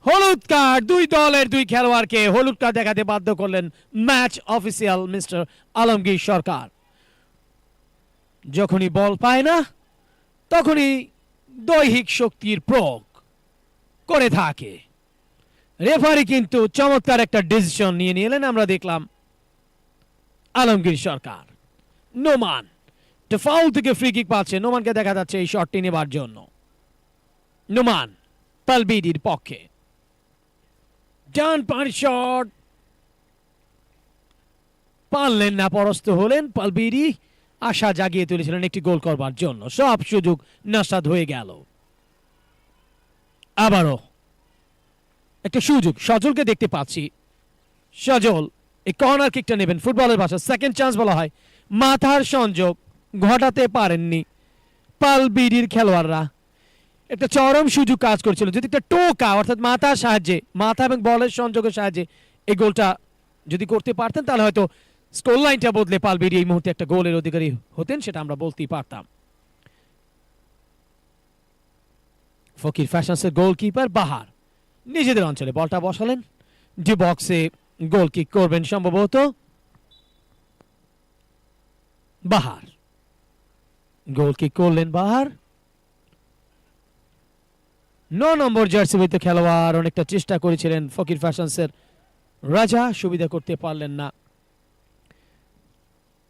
হলুদ কার্ড, দুই দলের দুই খেলোয়াড়কে হলুদ কার্ড দেখাতে বাধ্য করলেন ম্যাচ অফিসিয়াল মিস্টার আলমগীর সরকার। যখনই বল পায় না তখনই দৈহিক শক্তির প্রয়োগ করে থাকে। রেফারি কিন্তু চমৎকার একটা ডিসিশন নিয়ে নিলেন। আমরা দেখলাম আলমগীর সরকার। নোমান ফাউল থেকে ফ্রি কিক পাচ্ছে। নোমানকে দেখা যাচ্ছে এই শটটি নেবার জন্য। নোমান পালবিডির পক্ষে, ডান পার শট, পারলেন না, পরাস্ত হলেন পালবিডি। আশা জাগিয়ে তুলেছিলেন একটি গোল করবার জন্য, সব সুযোগ নস্যাৎ হয়ে গেল। আবারও একটা সুযোগ, সজলকে দেখতে পাচ্ছি। সজল এই কর্নার কিকটা নেবেন, ফুটবলের ভাষা সেকেন্ড চান্স বলা হয়। মাথার সংযোগ ঘটাতে পারেননি পালবিডির খেলোয়াড়রা। একটা চরম সুযোগ কাজ করছিল, যদি একটা টোকা অর্থাৎ মাথার সাহায্যে, মাথা এবং বলের সংযোগের সাহায্যে এই গোলটা যদি করতে পারতেন, তাহলে হয়তো স্কোর লাইনটা বদলে পালবিডি এই মুহূর্তে একটা গোলের অধিকারী হতেন, সেটা আমরা বলতেই পারতাম। ফকির ফ্যাশনসের গোলকিপার বাহার নিজেদের অঞ্চলে বলটা বসালেন। ডি বক্সে গোল কিক করবেন সম্ভবত বাহার। গোল কিক করলেন বাহার। 9 নম্বর জার্সিবৃত খেলোয়াড়, অনেকটা চেষ্টা করেছিলেন ফকির ফ্যাশনসের রাজা, সুবিধা করতে পারলেন না।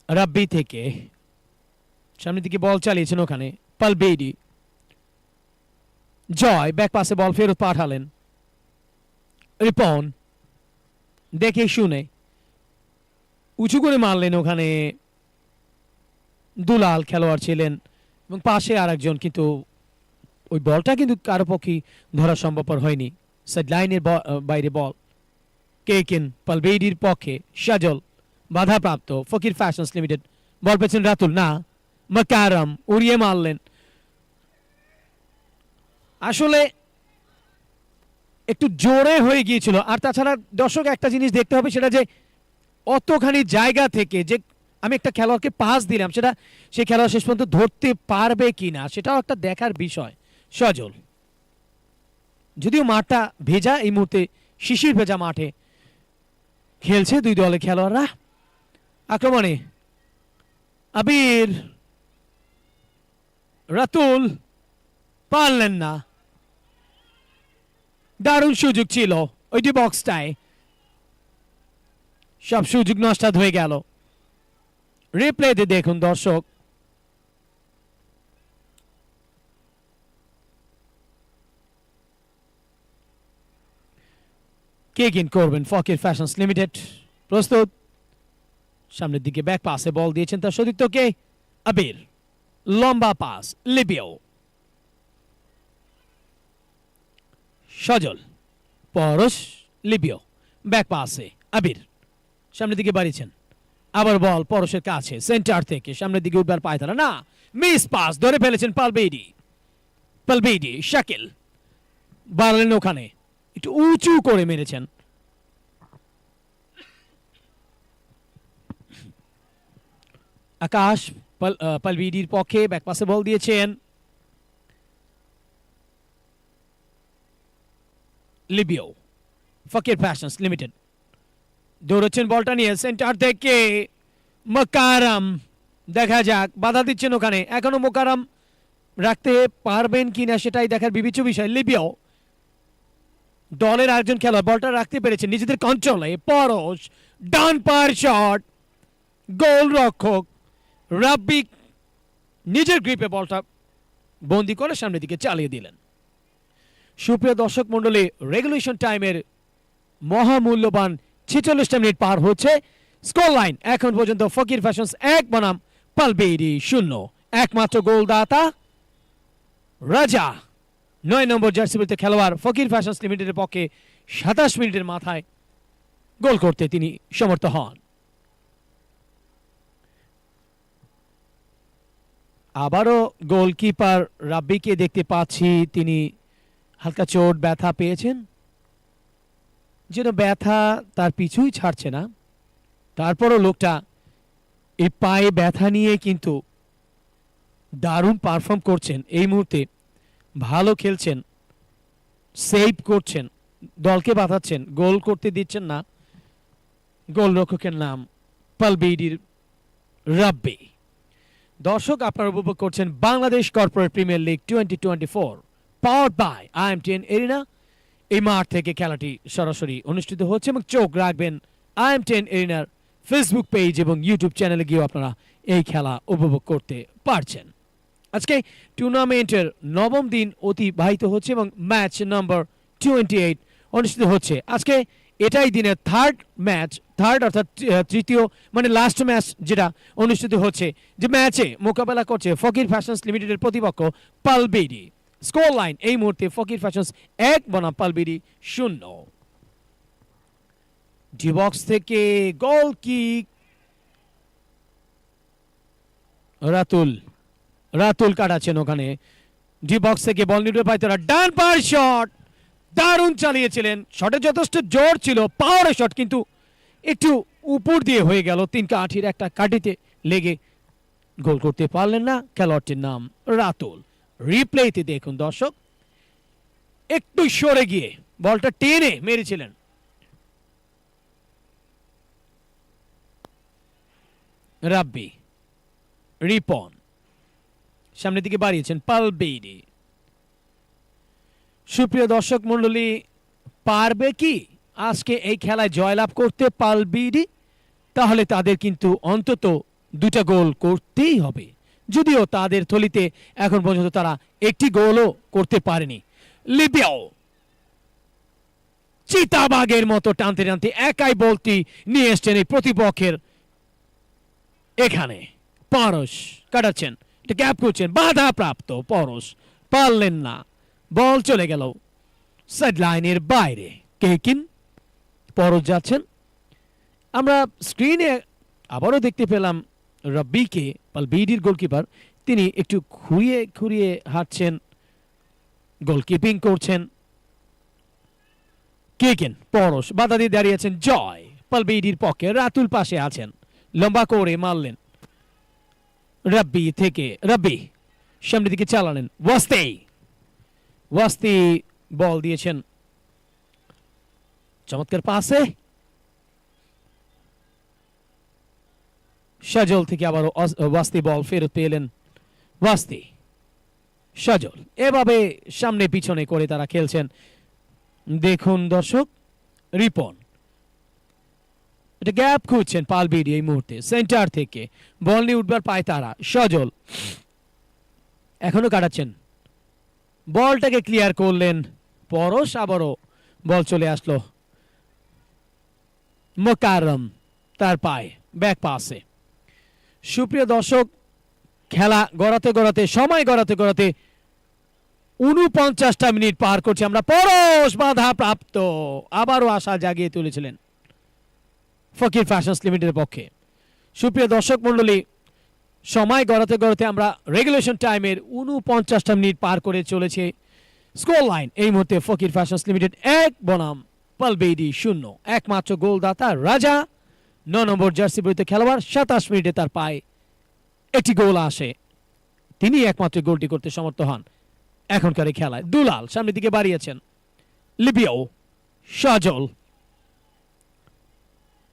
রাব্বি থেকে সামনের দিকে বল চালিয়েছেন ওখানে পালবিডি। জয় ব্যাক পাসে বল ফেরত পাঠালেন। রিপন দেখে শুনে উঁচু করে মারলেন ওখানে। দুলাল খেলোয়াড় ছিলেন এবং পাশে আরেকজন, কিন্তু ওই বলটা কিন্তু কারো পক্ষে ধরা সম্ভবপর হয়নি। সাইড লাইনের বাইরে বল। কেকিন পালবিডির পক্ষে, সাজল বাধাপ্রাপ্ত। ফকির ফ্যাশনস লিমিটেড বল পেয়েছেন রাতুল, না মাকারাম উড়িয়ে মারলেন। আসলে একটু জোরে হয়ে গিয়েছিল। আর তাছাড়া দর্শক একটা জিনিস দেখতে হবে, সেটা যে অতখানি জায়গা থেকে যে আমি একটা খেলোয়াড়কে পাস দিলাম, সেটা সেই খেলোয়াড় শেষ পর্যন্ত ধরতে পারবে কিনা, সেটাও একটা দেখার বিষয়। সজল, যদিও মাঠটা ভেজা, এই মুহূর্তে শিশির ভেজা মাঠে খেলছে দুই দলের খেলোয়াড়রা। আক্রমণে আবির, রাতুল পারলেন না। দারুণ সুযোগ ছিল ওইটি বক্সটায়, সব সুযোগ নষ্ট হয়ে গেল। রিপ্লেতে দেখুন দর্শক, কিক ইন করবেন ফকির ফ্যাশনস লিমিটেড। প্রস্তুত, সামনের দিকে ব্যাক পাসে বল দিয়েছেন তার সতীর্থকে আবির। লম্বা পাস লিবিও, সজল, পরশ, লিবিও ব্যাক পাসে আবির সামনের দিকে বাড়িয়েছেন। আবার বল পরশের কাছে, সেন্টার থেকে সামনের দিকে উঠবার পায়তারা, না মিস পাস, ধরে ফেলেছেন পালবিডি। শাকিল বাড়লেন ওখানে, একটু উঁচু করে মেরেছেন। আকাশ পালবিডির পক্ষে ব্যাকপাসে বল দিয়েছেন লিবিও। ফকির ফ্যাশনস লিমিটেড দৌড়চ্ছেন বলটা নিয়ে সেন্টার থেকে মোকাররম, দেখা যাক বাধা দিচ্ছেন ওখানে, এখনো মোকাররম রাখতে পারবেন কিনা সেটাই দেখার বিবেচ্য বিষয়। লিবিও দলের একজন খেলোয়াড় বলটা রাখতে পেরেছেন নিজেদের কন্ট্রোলে, পরশ ডান পার শট, গোল রক্ষক রাব্বি নিজের গ্রিপে বলটা বন্দি করে সামনের দিকে চালিয়ে দিলেন। সুপ্রিয় দর্শক মণ্ডলী, রেগুলেশন টাইমের মহামূল্যবান 46টা মিনিট পার হচ্ছে। স্কোর লাইন এখন পর্যন্ত ফকির ফ্যাশনস 1 বনাম পালবেইরি 0। একমাত্র গোলদাতা রাজা 9 নম্বর জার্সিতে খেলোয়াড় ফকির ফ্যাশনস লিমিটেডের পক্ষে 27 মিনিটের মাথায় গোল করতে তিনি সমর্থ হন। আবারও গোলকিপার রাব্বিকে দেখতে পাচ্ছি, তিনি হালকা চোট ব্যথা পেয়েছেন, যেন ব্যথা তার পিছুই ছাড়ছে না। তারপরও লোকটা এই পায়ে ব্যথা নিয়ে কিন্তু দারুণ পারফর্ম করছেন। এই মুহূর্তে ভালো খেলছেন, সেভ করছেন, দলকে বাঁধাচ্ছেন, গোল করতে দিচ্ছেন না। গোলরক্ষকের নাম পালবেইরির রাব্বি। দর্শক আপনারা উপভোগ করছেন Bangladesh corporate premier league 2024 powered by IM10 arena. এই মাঠ থেকে খেলাটি সরাসরি অনুষ্ঠিত হচ্ছে এবং চোখ রাখবেন IM10 এরিনার ফেসবুক পেজ এবং ইউটিউব চ্যানেলে গিয়েও আপনারা এই খেলা উপভোগ করতে পারছেন। আজকে টুর্নামেন্টের 9ম দিন অতিবাহিত হচ্ছে এবং ম্যাচ নম্বর 28 অনুষ্ঠিত হচ্ছে। আজকে এটাই দিনের থার্ড অর্থাৎ তৃতীয় মানে লাস্ট ম্যাচ যেটা অনুষ্ঠিত হচ্ছে, যে ম্যাচে মোকাবেলা করছে ফকির ফ্যাশনস লিমিটেডের প্রতিপক্ষ পালবেইরি। স্কোর লাইন এই মুহূর্তে ফকির ফ্যাশনস 1 বনাম পালবেইরি 0। ডি বক্স থেকে গোল কিক, রাতুল কাটাচ্ছেন ওখানে। ডি বক্স থেকে বল নিতে পায় তারা, ডান পার শট দারুণ চালিয়েছিলেন, শটে যথেষ্ট জোর ছিল, পাওয়ারের শট, কিন্তু একটু উপর দিয়ে হয়ে গেল, 3 কাঠির একটা কাঠিতে লেগে গোল করতে পারলেন না। খেলোয়াড়টির নাম রাতুল। রিপ্লেতে দেখুন দর্শক, একটু সরে গিয়ে বলটা টেনে মেরেছিলেন। রাব্বি রিপন সামনের দিকে বাড়িয়েছেন পালবেইরি। সুপ্রিয় দর্শক মণ্ডলী, পারবে কি আজকে এই খেলায় জয়লাভ করতে পালবেইরি? তাহলে তাদের কিন্তু অন্তত 2টা গোল করতেই হবে, যদিও তাদের থলিতে এখন পর্যন্ত তারা একটি গোলও করতে পারেনি। লিবিও চিতাবাগের মতো টানতে টানতে একাই বলটি নিয়ে এসছেন এই প্রতিপক্ষের এখানে। পরশ কাটাচ্ছেন, এটা গ্যাপ করছেন, বাধা প্রাপ্ত, পরশ পারলেন না, বল চলে গেল সাইড লাইনের বাইরে। কেকিন পরশ যাচ্ছেন। আমরা স্ক্রিনে আবারও দেখতে পেলাম রাব্বিকে, পালবেইরির গোলকিপার, তিনি একটু খুঁড়িয়ে হাঁটছেন, গোলকিপিং করছেন। কেকেন পরশ বাধা দিয়ে দাঁড়িয়েছেন জয় পালবেইরির পক্ষে। রাতুল পাশে আছেন, লম্বা করে মারলেন রাব্বি সামনের দিকে চালালেন। ওয়াস্তি বল দিয়েছেন, চমৎকার পাসে সাজল থেকে আবার ওয়াস্তি বল ফেরত পেলেন। সাজল এভাবে সামনে পিছনে করে তারা খেলছেন। দেখুন দর্শক, রিপন এটা গ্যাপ খুঁজছেন পালবেইরি এই মুহূর্তে সেন্টার থেকে, বল নিয়ে উঠবার পায় তারা। সজল এখনো কাটাচ্ছেন, বলটাকে ক্লিয়ার করলেন পরশ, আবারও বল চলে আসলো মোকাররম তার পায়ে, ব্যাক পাসে। সুপ্রিয় দর্শক, খেলা গড়াতে সময় গড়াতে 49টা মিনিট পার করছে আমরা। পরশ বাধা প্রাপ্ত, আবারও আশা জাগিয়ে তুলেছিলেন ফকির ফ্যাশনস লিমিটেডের পক্ষে। সুপ্রিয় দর্শক মণ্ডলী, সময় গড়াতে আমরা রেগুলেশন টাইমের 49টা মিনিট পার করে চলেছে। স্কোর লাইন এই মুহূর্তে ফকির ফ্যাশনস লিমিটেড 1 বনাম পালবেইরি 0। একমাত্র গোলদাতা রাজা 9 নম্বর জার্সি পরিহিত খেলোয়াড়, 27 মিনিটে তার পায়ে একটি গোল আসে, তিনি একমাত্র গোলটি করতে সমর্থ হন এখনকার এই খেলায়। দুলাল সামনের দিকে বাড়িয়েছেন, লিবিও, সজল,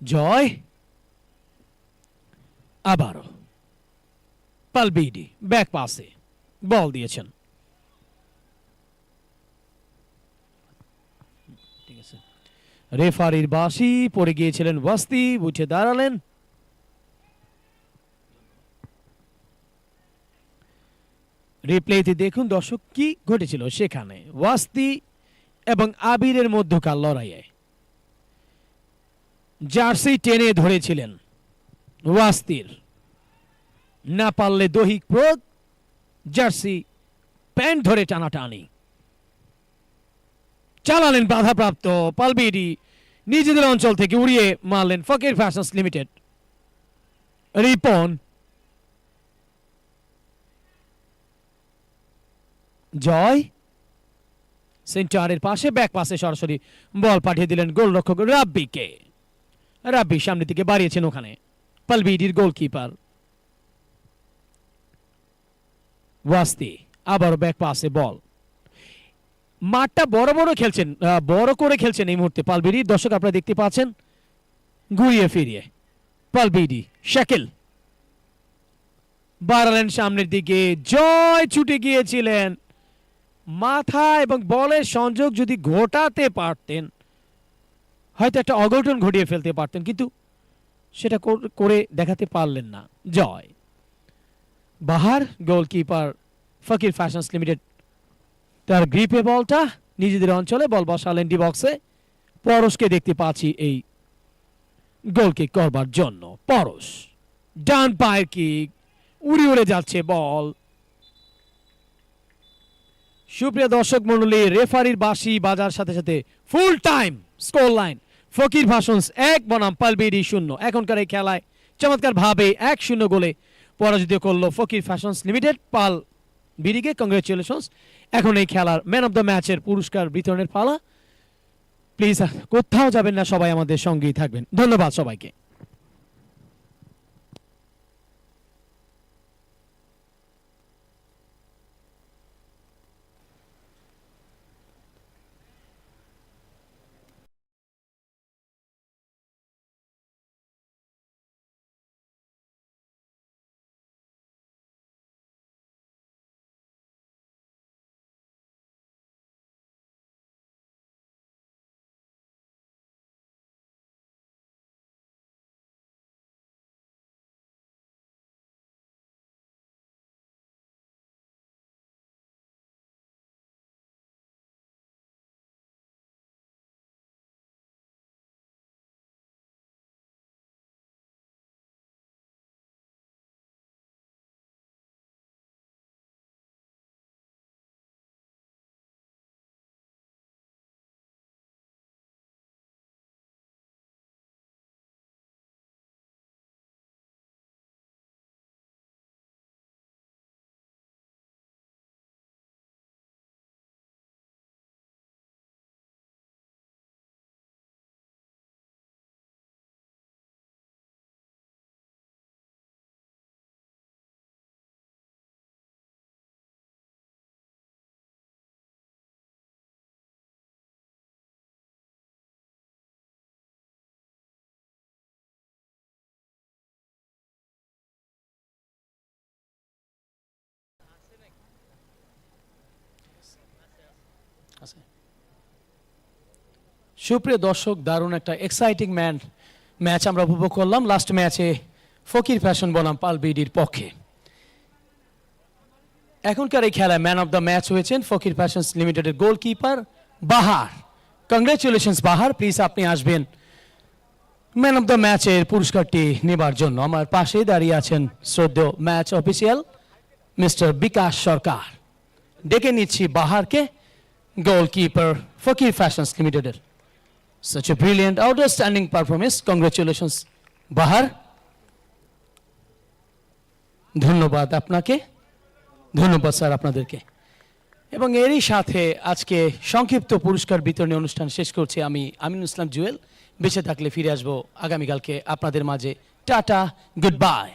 জয়, আবারও পালবিডি ব্যাক পাসে বল দিয়েছেন। ঠিক আছে, রেফারির বাঁশি পড়ে গিয়েছিলেন ওয়াস্তি, উঠে দাঁড়ালেন। রিপ্লেতে দেখুন দর্শক কি ঘটেছিল সেখানে। ওয়াস্তি এবং আবিরের মধ্যকার লড়াইয়ে জার্সি টেনে ধরেছিলেন ওয়াস্তির, না পারলে দৈহিক প্রয়োগ, জার্সি প্যান্ট ধরে টানাটানি চালালেন বাধাপ্রাপ্ত পালবিডি, নিজেদের অঞ্চল থেকে উড়িয়ে মারলেন ফকির ফ্যাশনস লিমিটেড। রিপন, জয় সেন্টারের পাশে ব্যাক পাশে সরাসরি বল পাঠিয়ে দিলেন গোলরক্ষক রাব্বিকে। রাব্বি সামনের দিকে বাড়িয়েছেন, ওখানে পালবিডির গোলকিপার ওয়াস্তি, আবার ব্যাক পাশে বল। মাঠটা বড় করে খেলছেন এই মুহূর্তে পালবিডি। দর্শক আপনারা দেখতে পাচ্ছেন, ঘুরিয়ে ফিরিয়ে পালবিডি, শাকিল বাড়ালেন সামনের দিকে, জয় ছুটে গিয়েছিলেন। মাথা এবং বলের সংযোগ যদি ঘটাতে পারতেন হয়তো একটা অঘটন ঘটিয়ে ফেলতে পারতেন, কিন্তু সেটা করে দেখাতে পারলেন না জয়। বাহার গোলকিপার ফকির ফ্যাশনস লিমিটেড তার গ্রিপে বলটা নিজেদের অঞ্চলে বল বসালেন ডি বক্সে। পরশকে দেখতে পাচ্ছি এই গোল কিক করবার জন্য। পরশ ডান পায়ের কিক, উড়ে উড়ে যাচ্ছে বল। সুপ্রিয় দর্শক মণ্ডলী, রেফারির বাঁশি বাজার সাথে সাথে ফুল টাইম স্কোর লাইন ফকির ফ্যাশনস 1 বনাম পালবিডি 0। এখনকার এই খেলায় চমৎকার ভাবে 1-0 গোলে পরাজিত করলো ফকির ফ্যাশনস লিমিটেড পালবিডিকে। কংগ্রেচুলেশনস। এখন এই খেলার ম্যান অফ দ্য ম্যাচের পুরস্কার বিতরণের পালা। প্লিজ কোথাও যাবেন না, সবাই আমাদের সঙ্গেই থাকবেন। ধন্যবাদ সবাইকে। সুপ্রিয় দর্শক, দারুণ একটা এক্সাইটিং ম্যাচ আমরা উপভোগ করলাম। লাস্ট ম্যাচে ফকির ফ্যাশন বনাম পালবিডির পক্ষে। এখনকার এই খেলায় ম্যান অফ দ্য ম্যাচ হয়েছেন ফকির ফ্যাশনস লিমিটেডের goalkeeper Bahar. Congratulations Bahar, please আপনি আসবেন ম্যান অফ দ্য ম্যাচের পুরস্কারটি নেবার জন্য। আমার পাশে দাঁড়িয়ে আছেন শ্রদ্ধেয় ম্যাচ অফিসিয়াল মিস্টার বিকাশ সরকার। ডেকে নিচ্ছি বাহারকে, গোলকিপার ফকির ফ্যাশনস লিমিটেডের। Such a brilliant, outstanding performance. Congratulations, বাহার। ধন্যবাদ আপনাকে, ধন্যবাদ স্যার আপনাদেরকে। এবং এরই সাথে আজকে সংক্ষিপ্ত পুরস্কার বিতরণী অনুষ্ঠান শেষ করছি আমি আমিনুল ইসলাম জুয়েল। বেঁচে থাকলে ফিরে আসবো আগামীকালকে আপনাদের মাঝে। Tata, good bye.